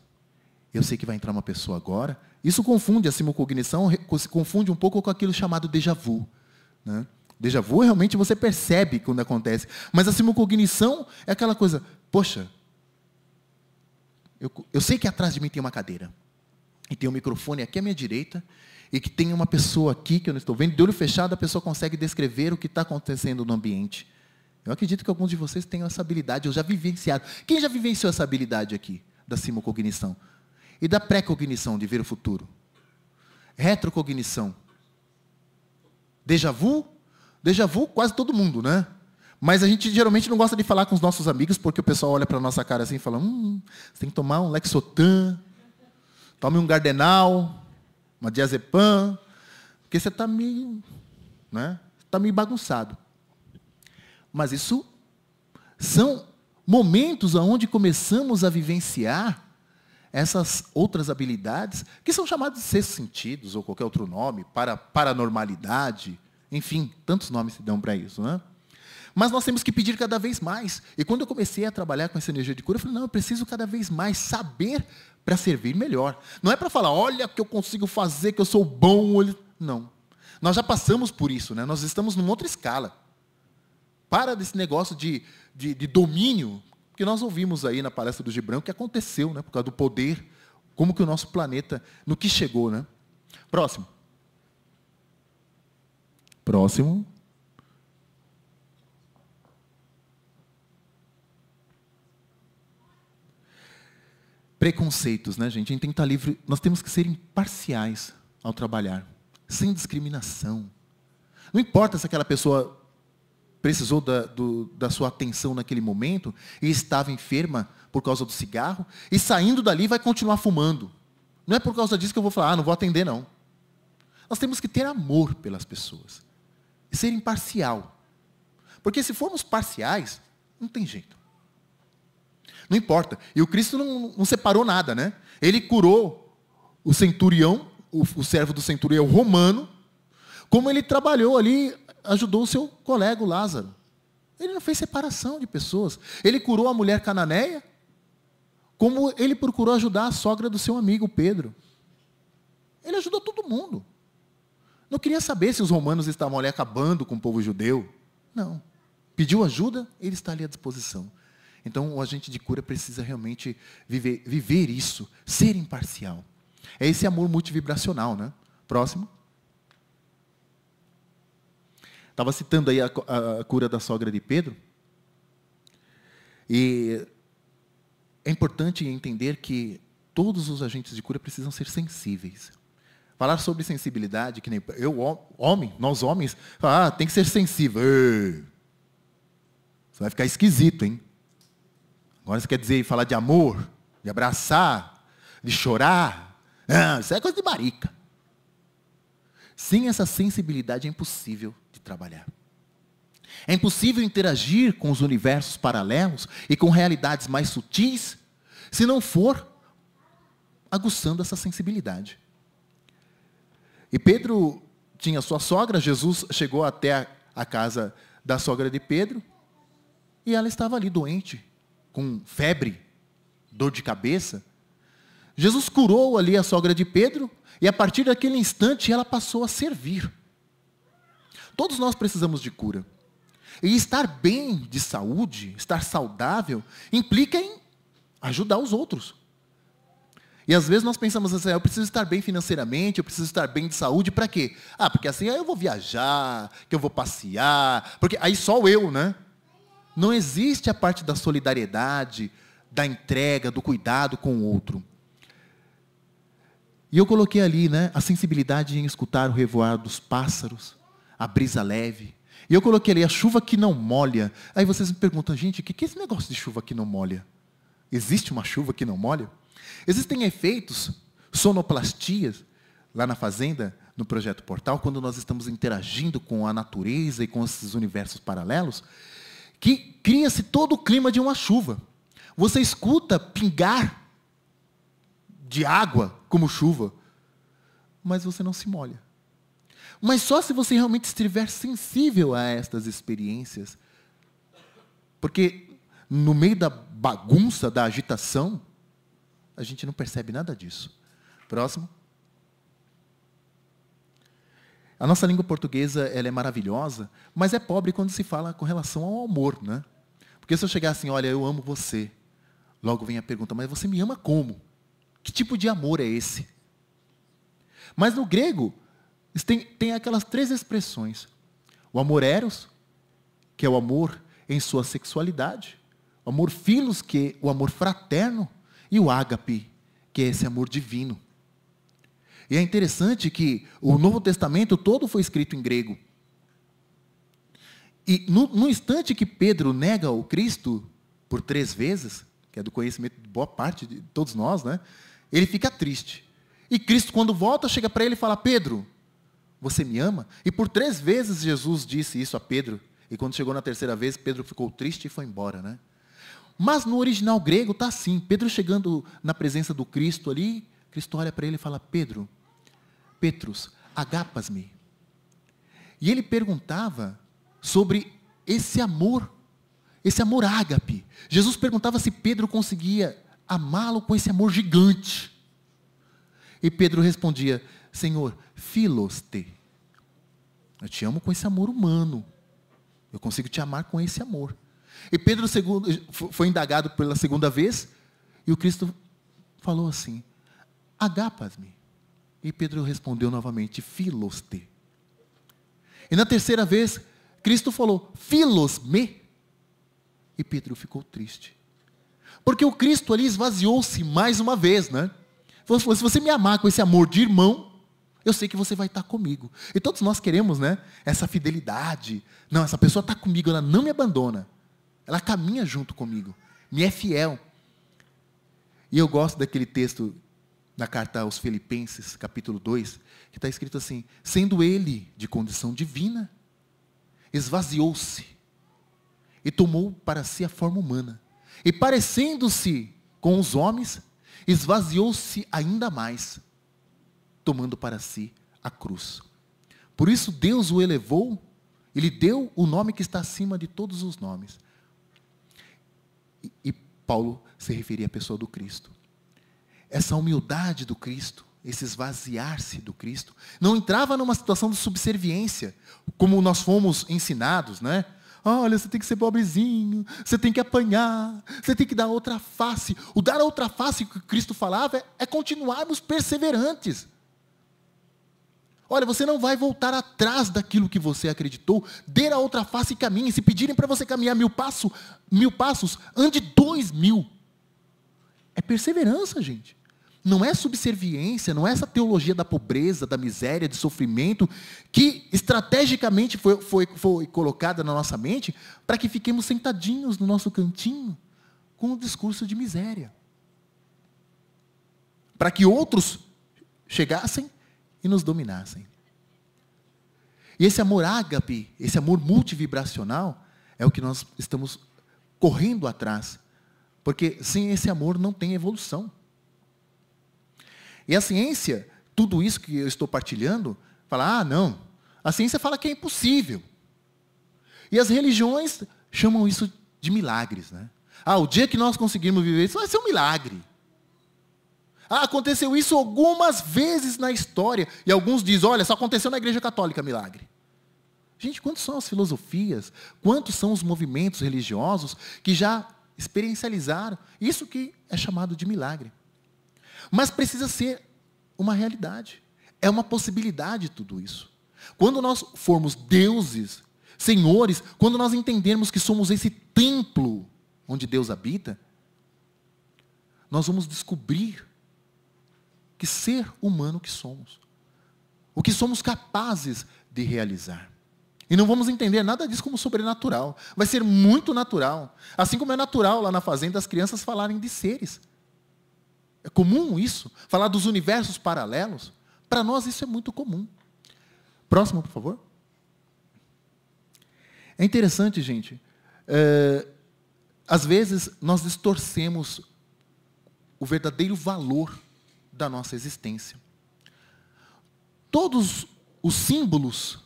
eu sei que vai entrar uma pessoa agora. Isso confunde a simulcognição, se confunde um pouco com aquilo chamado déjà vu, né? Déjà vu, realmente você percebe quando acontece. Mas a simulcognição é aquela coisa, poxa, eu sei que atrás de mim tem uma cadeira. E tem um microfone aqui à minha direita, e que tem uma pessoa aqui que eu não estou vendo. De olho fechado, a pessoa consegue descrever o que está acontecendo no ambiente. Eu acredito que alguns de vocês tenham essa habilidade, eu já vivenciado. Quem já vivenciou essa habilidade aqui, da simulcognição? E da pré-cognição, de ver o futuro? Retrocognição. Déjà vu? Déjà vu, quase todo mundo, né? Mas a gente geralmente não gosta de falar com os nossos amigos, porque o pessoal olha para a nossa cara assim e fala, você tem que tomar um Lexotan, tome um Gardenal, uma diazepam, porque você está meio, né? Está meio bagunçado. Mas isso são momentos onde começamos a vivenciar essas outras habilidades, que são chamadas de sextos sentidos, ou qualquer outro nome, paranormalidade, enfim, tantos nomes se dão para isso, né? Mas nós temos que pedir cada vez mais. E quando eu comecei a trabalhar com essa energia de cura, eu falei, não, eu preciso cada vez mais saber para servir melhor. Não é para falar, olha que eu consigo fazer, que eu sou bom. Não. Nós já passamos por isso, né? Nós estamos numa outra escala. Para desse negócio de domínio, que nós ouvimos aí na palestra do Gibran, o que aconteceu, né? Por causa do poder, como que o nosso planeta, no que chegou, né? Próximo. Próximo. preconceitos, né, gente? A gente tem que estar livre. Nós temos que ser imparciais ao trabalhar, sem discriminação. Não importa se aquela pessoa precisou da sua atenção naquele momento e estava enferma por causa do cigarro, e saindo dali vai continuar fumando. Não é por causa disso que eu vou falar, não vou atender, não. Nós temos que ter amor pelas pessoas. E ser imparcial. Porque se formos parciais, não tem jeito. Não importa. E o Cristo não separou nada, né? Ele curou o centurião, o servo do centurião romano, como ele trabalhou ali, ajudou o seu colega, o Lázaro. Ele não fez separação de pessoas. Ele curou a mulher cananeia, como ele procurou ajudar a sogra do seu amigo Pedro. Ele ajudou todo mundo. Não queria saber se os romanos estavam ali acabando com o povo judeu. Não. Pediu ajuda, ele está ali à disposição. Então, o agente de cura precisa realmente viver isso, ser imparcial. É esse amor multivibracional, né? Próximo. Estava citando aí a cura da sogra de Pedro. E é importante entender que todos os agentes de cura precisam ser sensíveis. Falar sobre sensibilidade, que nem nós homens, tem que ser sensível. Você vai ficar esquisito, hein? Agora você quer dizer falar de amor, de abraçar, de chorar. Isso é coisa de marica. Sem essa sensibilidade é impossível de trabalhar. É impossível interagir com os universos paralelos e com realidades mais sutis, se não for aguçando essa sensibilidade. E Pedro tinha sua sogra, Jesus chegou até a casa da sogra de Pedro, e ela estava ali doente, com febre, dor de cabeça. Jesus curou ali a sogra de Pedro, e a partir daquele instante ela passou a servir. Todos nós precisamos de cura. E estar bem de saúde, estar saudável, implica em ajudar os outros. E às vezes nós pensamos assim, eu preciso estar bem financeiramente, eu preciso estar bem de saúde, para quê? Porque assim eu vou viajar, que eu vou passear, porque aí só eu, né? Não existe a parte da solidariedade, da entrega, do cuidado com o outro. E eu coloquei ali, né, a sensibilidade em escutar o revoar dos pássaros, a brisa leve. E eu coloquei ali a chuva que não molha. Aí vocês me perguntam, gente, o que é esse negócio de chuva que não molha? Existe uma chuva que não molha? Existem efeitos, sonoplastias, lá na fazenda, no Projeto Portal, quando nós estamos interagindo com a natureza e com esses universos paralelos, que cria-se todo o clima de uma chuva. Você escuta pingar de água como chuva, mas você não se molha. Mas só se você realmente estiver sensível a estas experiências. Porque no meio da bagunça, da agitação, a gente não percebe nada disso. Próximo. A nossa língua portuguesa, ela é maravilhosa, mas é pobre quando se fala com relação ao amor, né? Porque se eu chegar assim, olha, eu amo você, logo vem a pergunta, mas você me ama como? Que tipo de amor é esse? Mas no grego, tem aquelas 3 expressões. O amor eros, que é o amor em sua sexualidade. O amor philos, que é o amor fraterno. E o ágape, que é esse amor divino. E é interessante que o Novo Testamento todo foi escrito em grego. E no instante que Pedro nega o Cristo por 3 vezes, que é do conhecimento de boa parte de todos nós, né? Ele fica triste. E Cristo, quando volta, chega para ele e fala, Pedro, você me ama? E por 3 vezes Jesus disse isso a Pedro. E quando chegou na 3ª vez, Pedro ficou triste e foi embora, né? Mas no original grego está assim, Pedro chegando na presença do Cristo ali, Cristo olha para ele e fala, Pedro, Petrus, agapas-me. E ele perguntava sobre esse amor ágape. Jesus perguntava se Pedro conseguia amá-lo com esse amor gigante. E Pedro respondia, Senhor, philos te. Eu te amo com esse amor humano. Eu consigo te amar com esse amor. E Pedro foi indagado pela 2ª vez, e o Cristo falou assim, agapas-me. E Pedro respondeu novamente, philos te. E na 3ª vez, Cristo falou, philos me. E Pedro ficou triste. Porque o Cristo ali esvaziou-se mais uma vez, né? Se você me amar com esse amor de irmão, eu sei que você vai estar comigo. E todos nós queremos, né? Essa fidelidade. Não, essa pessoa está comigo, ela não me abandona. Ela caminha junto comigo. Me é fiel. E eu gosto daquele texto na carta aos Filipenses, capítulo 2, que está escrito assim: sendo ele de condição divina, esvaziou-se e tomou para si a forma humana. E parecendo-se com os homens, esvaziou-se ainda mais, tomando para si a cruz. Por isso Deus o elevou e lhe deu o nome que está acima de todos os nomes. E Paulo se referia à pessoa do Cristo. Essa humildade do Cristo, esse esvaziar-se do Cristo, não entrava numa situação de subserviência, como nós fomos ensinados, né? Olha, você tem que ser pobrezinho, você tem que apanhar, você tem que dar outra face. O dar a outra face que Cristo falava é continuarmos perseverantes. Olha, você não vai voltar atrás daquilo que você acreditou, dê a outra face e caminhe. Se pedirem para você caminhar 1000 passos, ande 2000. É perseverança, gente. Não é subserviência, não é essa teologia da pobreza, da miséria, de sofrimento, que estrategicamente foi colocada na nossa mente para que fiquemos sentadinhos no nosso cantinho com um discurso de miséria. Para que outros chegassem e nos dominassem. E esse amor ágape, esse amor multivibracional, é o que nós estamos correndo atrás. Porque sem esse amor não tem evolução. E a ciência, tudo isso que eu estou partilhando, fala, não, a ciência fala que é impossível. E as religiões chamam isso de milagres, né? O dia que nós conseguirmos viver isso vai ser um milagre. Aconteceu isso algumas vezes na história. E alguns dizem, olha, só aconteceu na Igreja Católica milagre. Gente, quantas são as filosofias, quantos são os movimentos religiosos que já experiencializaram isso que é chamado de milagre? Mas precisa ser uma realidade. É uma possibilidade tudo isso. Quando nós formos deuses, senhores, quando nós entendermos que somos esse templo onde Deus habita, nós vamos descobrir que ser humano que somos. O que somos capazes de realizar. E não vamos entender nada disso como sobrenatural. Vai ser muito natural. Assim como é natural lá na fazenda as crianças falarem de seres. É comum isso. Falar dos universos paralelos. Para nós isso é muito comum. Próximo, por favor. É interessante, gente. Às vezes nós distorcemos o verdadeiro valor da nossa existência. Todos os símbolos,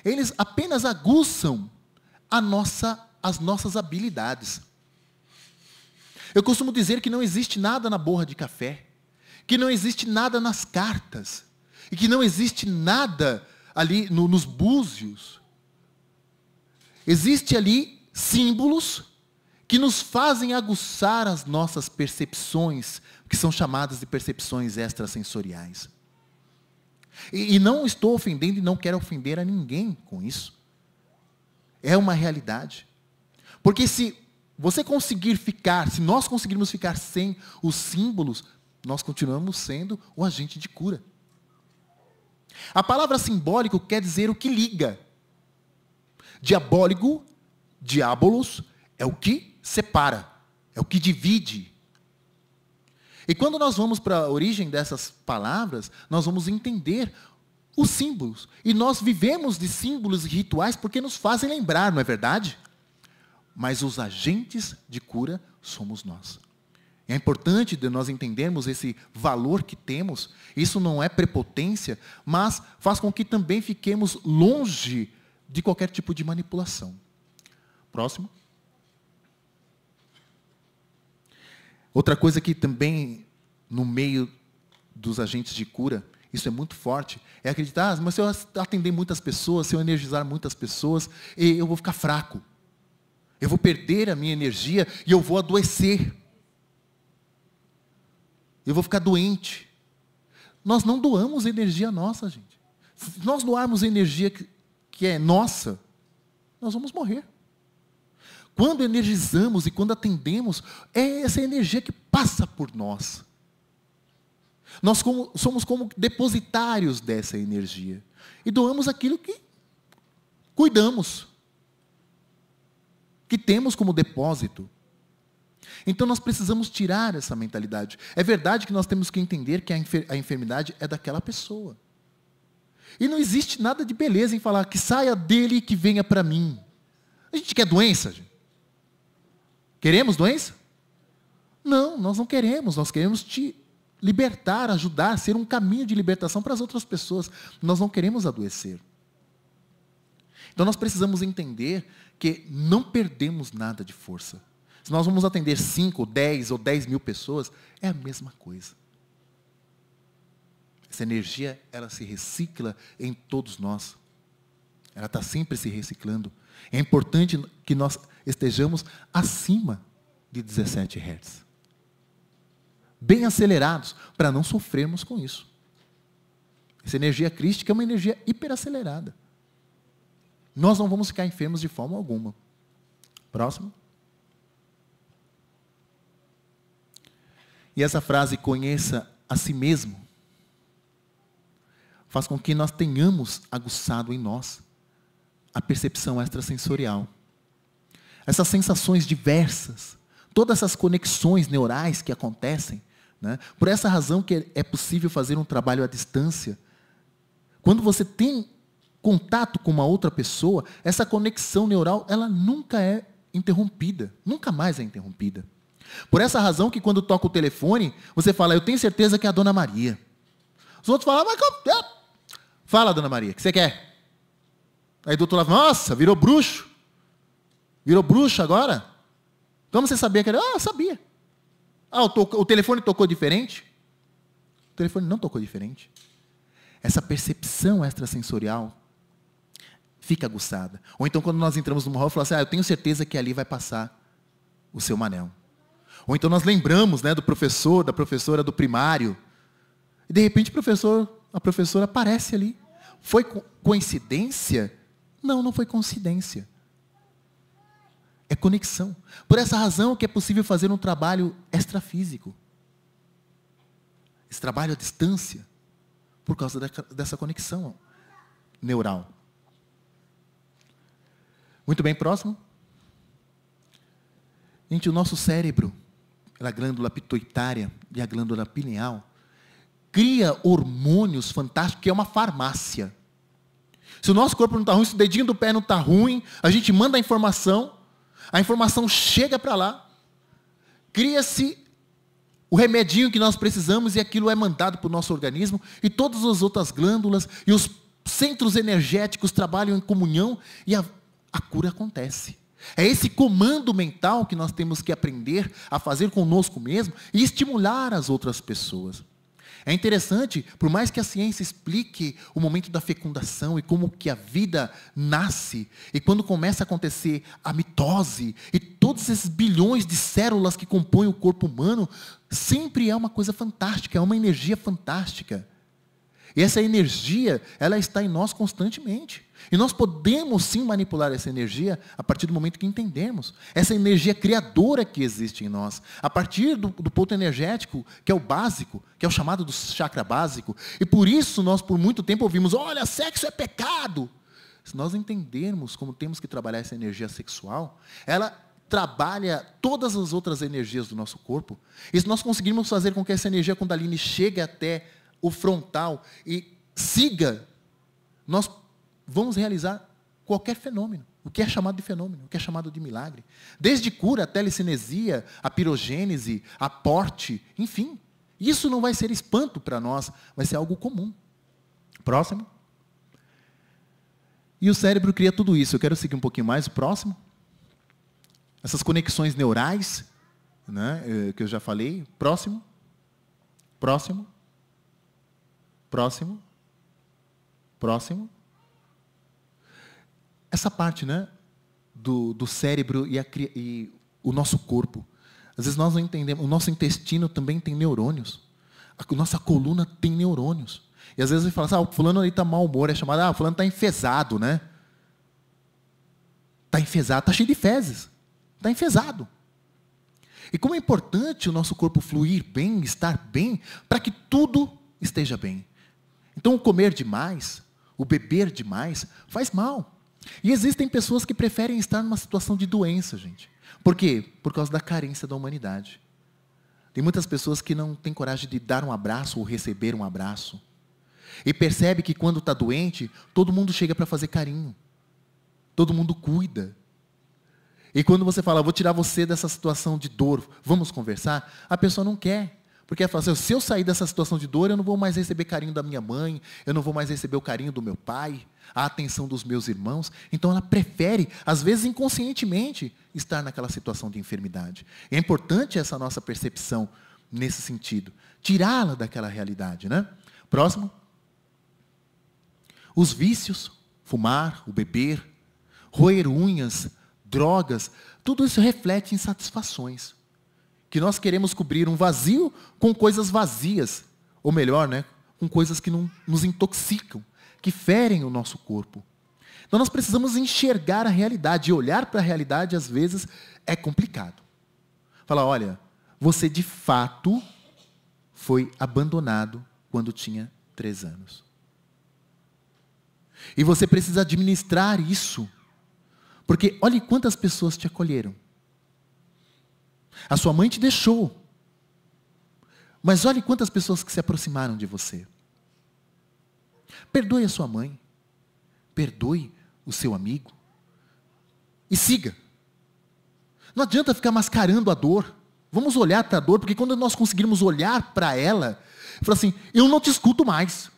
eles apenas aguçam as nossas habilidades. Eu costumo dizer que não existe nada na borra de café, que não existe nada nas cartas, e que não existe nada ali nos búzios. Existe ali símbolos que nos fazem aguçar as nossas percepções, que são chamadas de percepções extrasensoriais. E não estou ofendendo e não quero ofender a ninguém com isso. É uma realidade. Porque se nós conseguirmos ficar sem os símbolos, nós continuamos sendo o agente de cura. A palavra simbólico quer dizer o que liga. Diabólico, diabolos, é o que separa, é o que divide. E quando nós vamos para a origem dessas palavras, nós vamos entender os símbolos. E nós vivemos de símbolos e rituais porque nos fazem lembrar, não é verdade? Mas os agentes de cura somos nós. É importante de nós entendermos esse valor que temos. Isso não é prepotência, mas faz com que também fiquemos longe de qualquer tipo de manipulação. Próximo. Outra coisa que também, no meio dos agentes de cura, isso é muito forte, é acreditar, mas se eu atender muitas pessoas, se eu energizar muitas pessoas, eu vou ficar fraco. Eu vou perder a minha energia e eu vou adoecer. Eu vou ficar doente. Nós não doamos energia nossa, gente. Se nós doarmos energia que é nossa, nós vamos morrer. Quando energizamos e quando atendemos, é essa energia que passa por nós. Nós somos como depositários dessa energia. E doamos aquilo que cuidamos, que temos como depósito. Então nós precisamos tirar essa mentalidade. É verdade que nós temos que entender que a enfermidade é daquela pessoa. E não existe nada de beleza em falar que saia dele e que venha para mim. A gente quer doença, gente. Queremos doença? Não, nós não queremos. Nós queremos te libertar, ajudar, ser um caminho de libertação para as outras pessoas. Nós não queremos adoecer. Então nós precisamos entender que não perdemos nada de força. Se nós vamos atender 5, 10 ou 10 mil pessoas, é a mesma coisa. Essa energia, ela se recicla em todos nós. Ela está sempre se reciclando. É importante que nós estejamos acima de 17 Hz. Bem acelerados, para não sofrermos com isso. Essa energia crística é uma energia hiperacelerada. Nós não vamos ficar enfermos de forma alguma. Próximo. E essa frase, conheça a si mesmo, faz com que nós tenhamos aguçado em nós a percepção extrasensorial. Essas sensações diversas, todas essas conexões neurais que acontecem, né? Por essa razão que é possível fazer um trabalho à distância. Quando você tem contato com uma outra pessoa, essa conexão neural, ela nunca é interrompida, nunca mais é interrompida. Por essa razão que quando toca o telefone, você fala, eu tenho certeza que é a Dona Maria. Os outros falam, mas fala, Dona Maria, o que você quer? Aí do outro lado, nossa, virou bruxo. Virou bruxa agora? Como você sabia que era? Ah, sabia. Ah, o telefone tocou diferente? O telefone não tocou diferente. Essa percepção extrasensorial fica aguçada. Ou então quando nós entramos numa rua, falamos assim, eu tenho certeza que ali vai passar o seu Manel. Ou então nós lembramos, né, do professor, da professora do primário. E de repente a professora aparece ali. Foi coincidência? Não, não foi coincidência. É conexão. Por essa razão que é possível fazer um trabalho extrafísico. Esse trabalho à distância. Por causa dessa conexão neural. Muito bem, próximo. Gente, o nosso cérebro, a glândula pituitária e a glândula pineal, cria hormônios fantásticos, que é uma farmácia. Se o nosso corpo não está ruim, se o dedinho do pé não está ruim, a gente manda a informação chega para lá, cria-se o remedinho que nós precisamos e aquilo é mandado para o nosso organismo e todas as outras glândulas e os centros energéticos trabalham em comunhão e a cura acontece. É esse comando mental que nós temos que aprender a fazer conosco mesmo e estimular as outras pessoas. É interessante, por mais que a ciência explique o momento da fecundação e como que a vida nasce, e quando começa a acontecer a mitose, e todos esses bilhões de células que compõem o corpo humano, sempre é uma coisa fantástica, é uma energia fantástica. E essa energia, ela está em nós constantemente. E nós podemos sim manipular essa energia a partir do momento que entendemos. Essa energia criadora que existe em nós. A partir do ponto energético, que é o básico, que é o chamado do chakra básico. E por isso nós por muito tempo ouvimos, olha, sexo é pecado. Se nós entendermos como temos que trabalhar essa energia sexual, ela trabalha todas as outras energias do nosso corpo. E se nós conseguirmos fazer com que essa energia Kundalini chegue até o frontal e siga, nós vamos realizar qualquer fenômeno, o que é chamado de fenômeno, o que é chamado de milagre. Desde cura, a telecinesia, a pirogênese, a porte, enfim. Isso não vai ser espanto para nós, vai ser algo comum. Próximo. E o cérebro cria tudo isso. Eu quero seguir um pouquinho mais, o próximo. Essas conexões neurais, né, que eu já falei. Próximo. Próximo. Próximo. Próximo. Essa parte, né, do cérebro e o nosso corpo. Às vezes nós não entendemos. O nosso intestino também tem neurônios. A nossa coluna tem neurônios. E às vezes a gente fala assim, o fulano ali está mau humor. É chamado, o fulano está enfesado, né? Está enfesado, está cheio de fezes. Está enfesado. E como é importante o nosso corpo fluir bem, estar bem, para que tudo esteja bem. Então o comer demais, o beber demais, faz mal. E existem pessoas que preferem estar numa situação de doença, gente. Por quê? Por causa da carência da humanidade. Tem muitas pessoas que não têm coragem de dar um abraço ou receber um abraço. E percebe que quando está doente, todo mundo chega para fazer carinho. Todo mundo cuida. E quando você fala, vou tirar você dessa situação de dor, vamos conversar, a pessoa não quer. Porque ela fala assim, se eu sair dessa situação de dor, eu não vou mais receber carinho da minha mãe, eu não vou mais receber o carinho do meu pai, a atenção dos meus irmãos. Então ela prefere, às vezes inconscientemente, estar naquela situação de enfermidade. É importante essa nossa percepção nesse sentido. Tirá-la daquela realidade, né? Próximo. Os vícios, fumar, o beber, roer unhas, drogas, tudo isso reflete insatisfações. Que nós queremos cobrir um vazio com coisas vazias. Ou melhor, né, com coisas que não nos intoxicam, que ferem o nosso corpo. Então nós precisamos enxergar a realidade. E olhar para a realidade, às vezes, é complicado. Falar, olha, você de fato foi abandonado quando tinha 3 anos. E você precisa administrar isso. Porque olhe quantas pessoas te acolheram. A sua mãe te deixou. Mas olhe quantas pessoas que se aproximaram de você. Perdoe a sua mãe. Perdoe o seu amigo. E siga. Não adianta ficar mascarando a dor. Vamos olhar para a dor, porque quando nós conseguirmos olhar para ela, falar assim, eu não te escuto mais.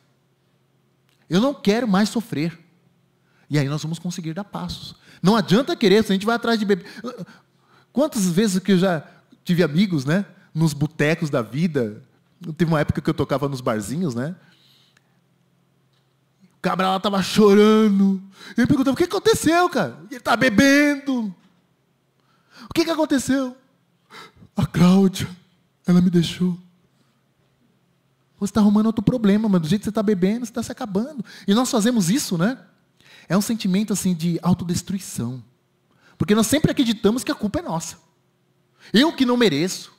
Eu não quero mais sofrer. E aí nós vamos conseguir dar passos. Não adianta querer, se a gente vai atrás de bebê. Quantas vezes que eu já tive amigos, né? Nos botecos da vida. Teve uma época que eu tocava nos barzinhos, né? O cabra lá estava chorando. Ele perguntava, o que aconteceu, cara? Ele está bebendo. O que aconteceu? A Cláudia, ela me deixou. Você está arrumando outro problema, mas do jeito que você está bebendo, você está se acabando. E nós fazemos isso, né? É um sentimento assim de autodestruição. Porque nós sempre acreditamos que a culpa é nossa. Eu que não mereço.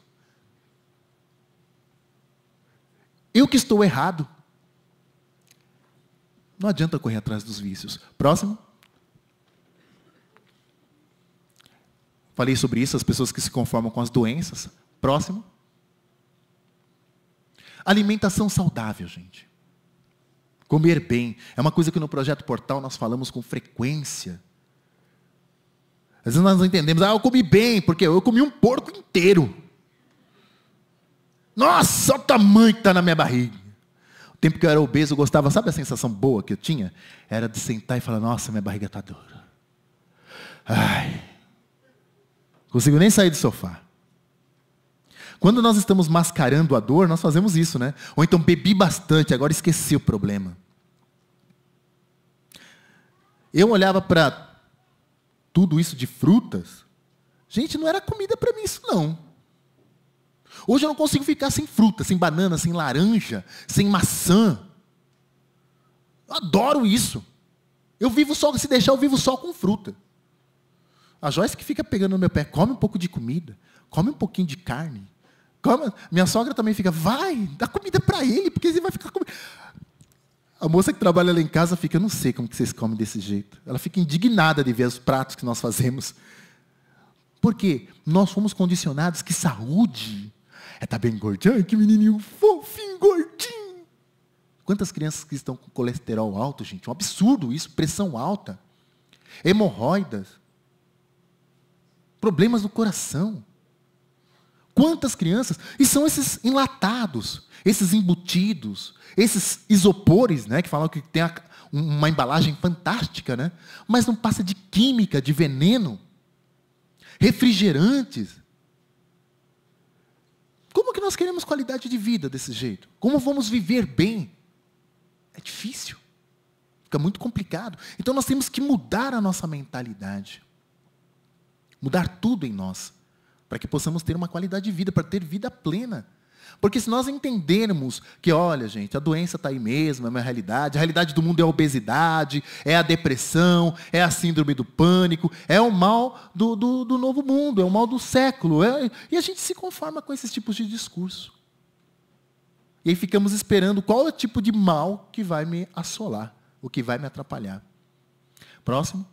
Eu que estou errado. Não adianta correr atrás dos vícios. Próximo. Falei sobre isso, as pessoas que se conformam com as doenças. Próximo. Alimentação saudável, gente. Comer bem. É uma coisa que no Projeto Portal nós falamos com frequência. Às vezes nós não entendemos. Eu comi bem, porque eu comi um porco inteiro. Nossa, olha o tamanho que está na minha barriga. O tempo que eu era obeso, eu gostava, sabe a sensação boa que eu tinha? Era de sentar e falar, nossa, minha barriga está dura. Ai, não consigo nem sair do sofá. Quando nós estamos mascarando a dor, nós fazemos isso, né? Ou então bebi bastante, agora esqueci o problema. Eu olhava para tudo isso de frutas. Gente, não era comida para mim isso não. Hoje eu não consigo ficar sem fruta, sem banana, sem laranja, sem maçã. Eu adoro isso. Eu vivo só, se deixar, eu vivo só com fruta. A Joyce que fica pegando no meu pé, come um pouco de comida, come um pouquinho de carne. Minha sogra também fica, vai, dá comida para ele, porque ele vai ficar comendo. A moça que trabalha lá em casa fica, eu não sei como que vocês comem desse jeito. Ela fica indignada de ver os pratos que nós fazemos. Porque nós fomos condicionados que saúde é estar bem gordinho. Ai, que menininho fofinho, gordinho. Quantas crianças que estão com colesterol alto, gente? Um absurdo isso, pressão alta. Hemorroidas. Problemas no coração. Quantas crianças? E são esses enlatados, esses embutidos, esses isopores, né, que falam que tem uma embalagem fantástica, né, mas não passa de química, de veneno, refrigerantes. Como que nós queremos qualidade de vida desse jeito? Como vamos viver bem? É difícil. Fica muito complicado. Então nós temos que mudar a nossa mentalidade. Mudar tudo em nós. Para que possamos ter uma qualidade de vida, para ter vida plena. Porque se nós entendermos que, olha, gente, a doença está aí mesmo, é uma realidade, a realidade do mundo é a obesidade, é a depressão, é a síndrome do pânico, é o mal do novo mundo, é o mal do século. E a gente se conforma com esses tipos de discurso. E aí ficamos esperando qual é o tipo de mal que vai me assolar, o que vai me atrapalhar. Próximo.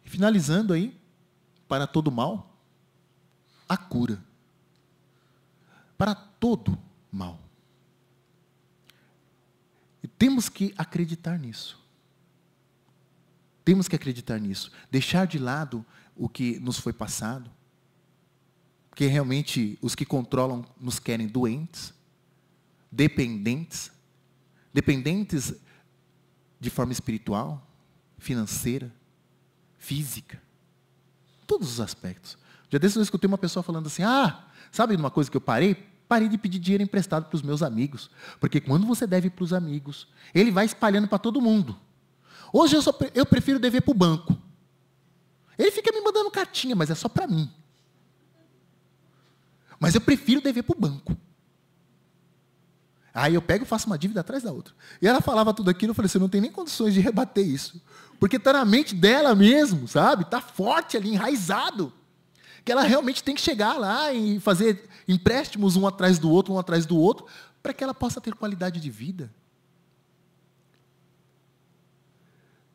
E finalizando aí, para todo mal, a cura. Para todo mal. E temos que acreditar nisso. Temos que acreditar nisso. Deixar de lado o que nos foi passado. Porque realmente os que controlam nos querem doentes, dependentes de forma espiritual, financeira, física. Todos os aspectos. Já desse eu escutei uma pessoa falando assim, sabe uma coisa que eu parei? Parei de pedir dinheiro emprestado para os meus amigos. Porque quando você deve para os amigos, ele vai espalhando para todo mundo. Hoje eu prefiro dever para o banco. Ele fica me mandando cartinha, mas é só para mim. Mas eu prefiro dever para o banco. Aí eu pego e faço uma dívida atrás da outra. E ela falava tudo aquilo, eu falei assim, eu não tenho nem condições de rebater isso. Porque está na mente dela mesmo, sabe? Está forte ali, enraizado. Que ela realmente tem que chegar lá e fazer empréstimos um atrás do outro, para que ela possa ter qualidade de vida.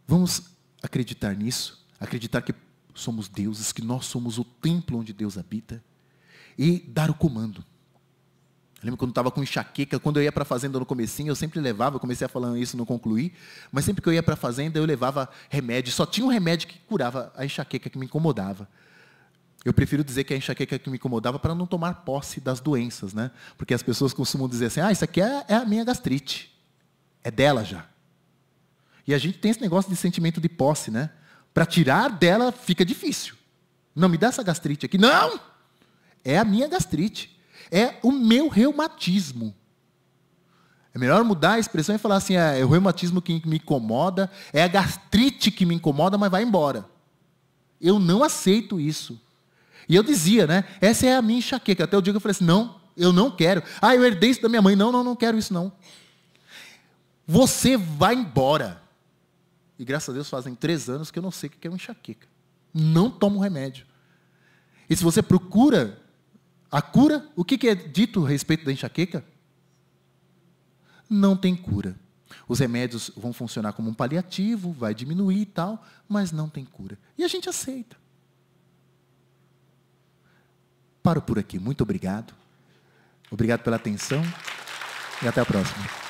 Vamos acreditar nisso, acreditar que somos deuses, que nós somos o templo onde Deus habita, e dar o comando. Eu lembro quando estava com enxaqueca, quando eu ia para a fazenda no comecinho, eu sempre levava, eu comecei a falar isso, não concluí, mas sempre que eu ia para a fazenda, eu levava remédio, só tinha um remédio que curava a enxaqueca que me incomodava. Eu prefiro dizer que a enxaqueca que me incomodava para não tomar posse das doenças, né? Porque as pessoas costumam dizer assim, isso aqui é a minha gastrite. É dela já. E a gente tem esse negócio de sentimento de posse, né? Para tirar dela fica difícil. Não, me dá essa gastrite aqui. Não! É a minha gastrite. É o meu reumatismo. É melhor mudar a expressão e falar assim, é o reumatismo que me incomoda, é a gastrite que me incomoda, mas vai embora. Eu não aceito isso. E eu dizia, né? Essa é a minha enxaqueca. Até o dia que eu falei assim, não, eu não quero. Eu herdei isso da minha mãe. Não quero isso não. Você vai embora. E graças a Deus fazem 3 anos que eu não sei o que é uma enxaqueca. Não tomo remédio. E se você procura a cura, o que é dito a respeito da enxaqueca? Não tem cura. Os remédios vão funcionar como um paliativo, vai diminuir e tal, mas não tem cura. E a gente aceita. Paro por aqui. Muito obrigado. Obrigado pela atenção e até a próxima.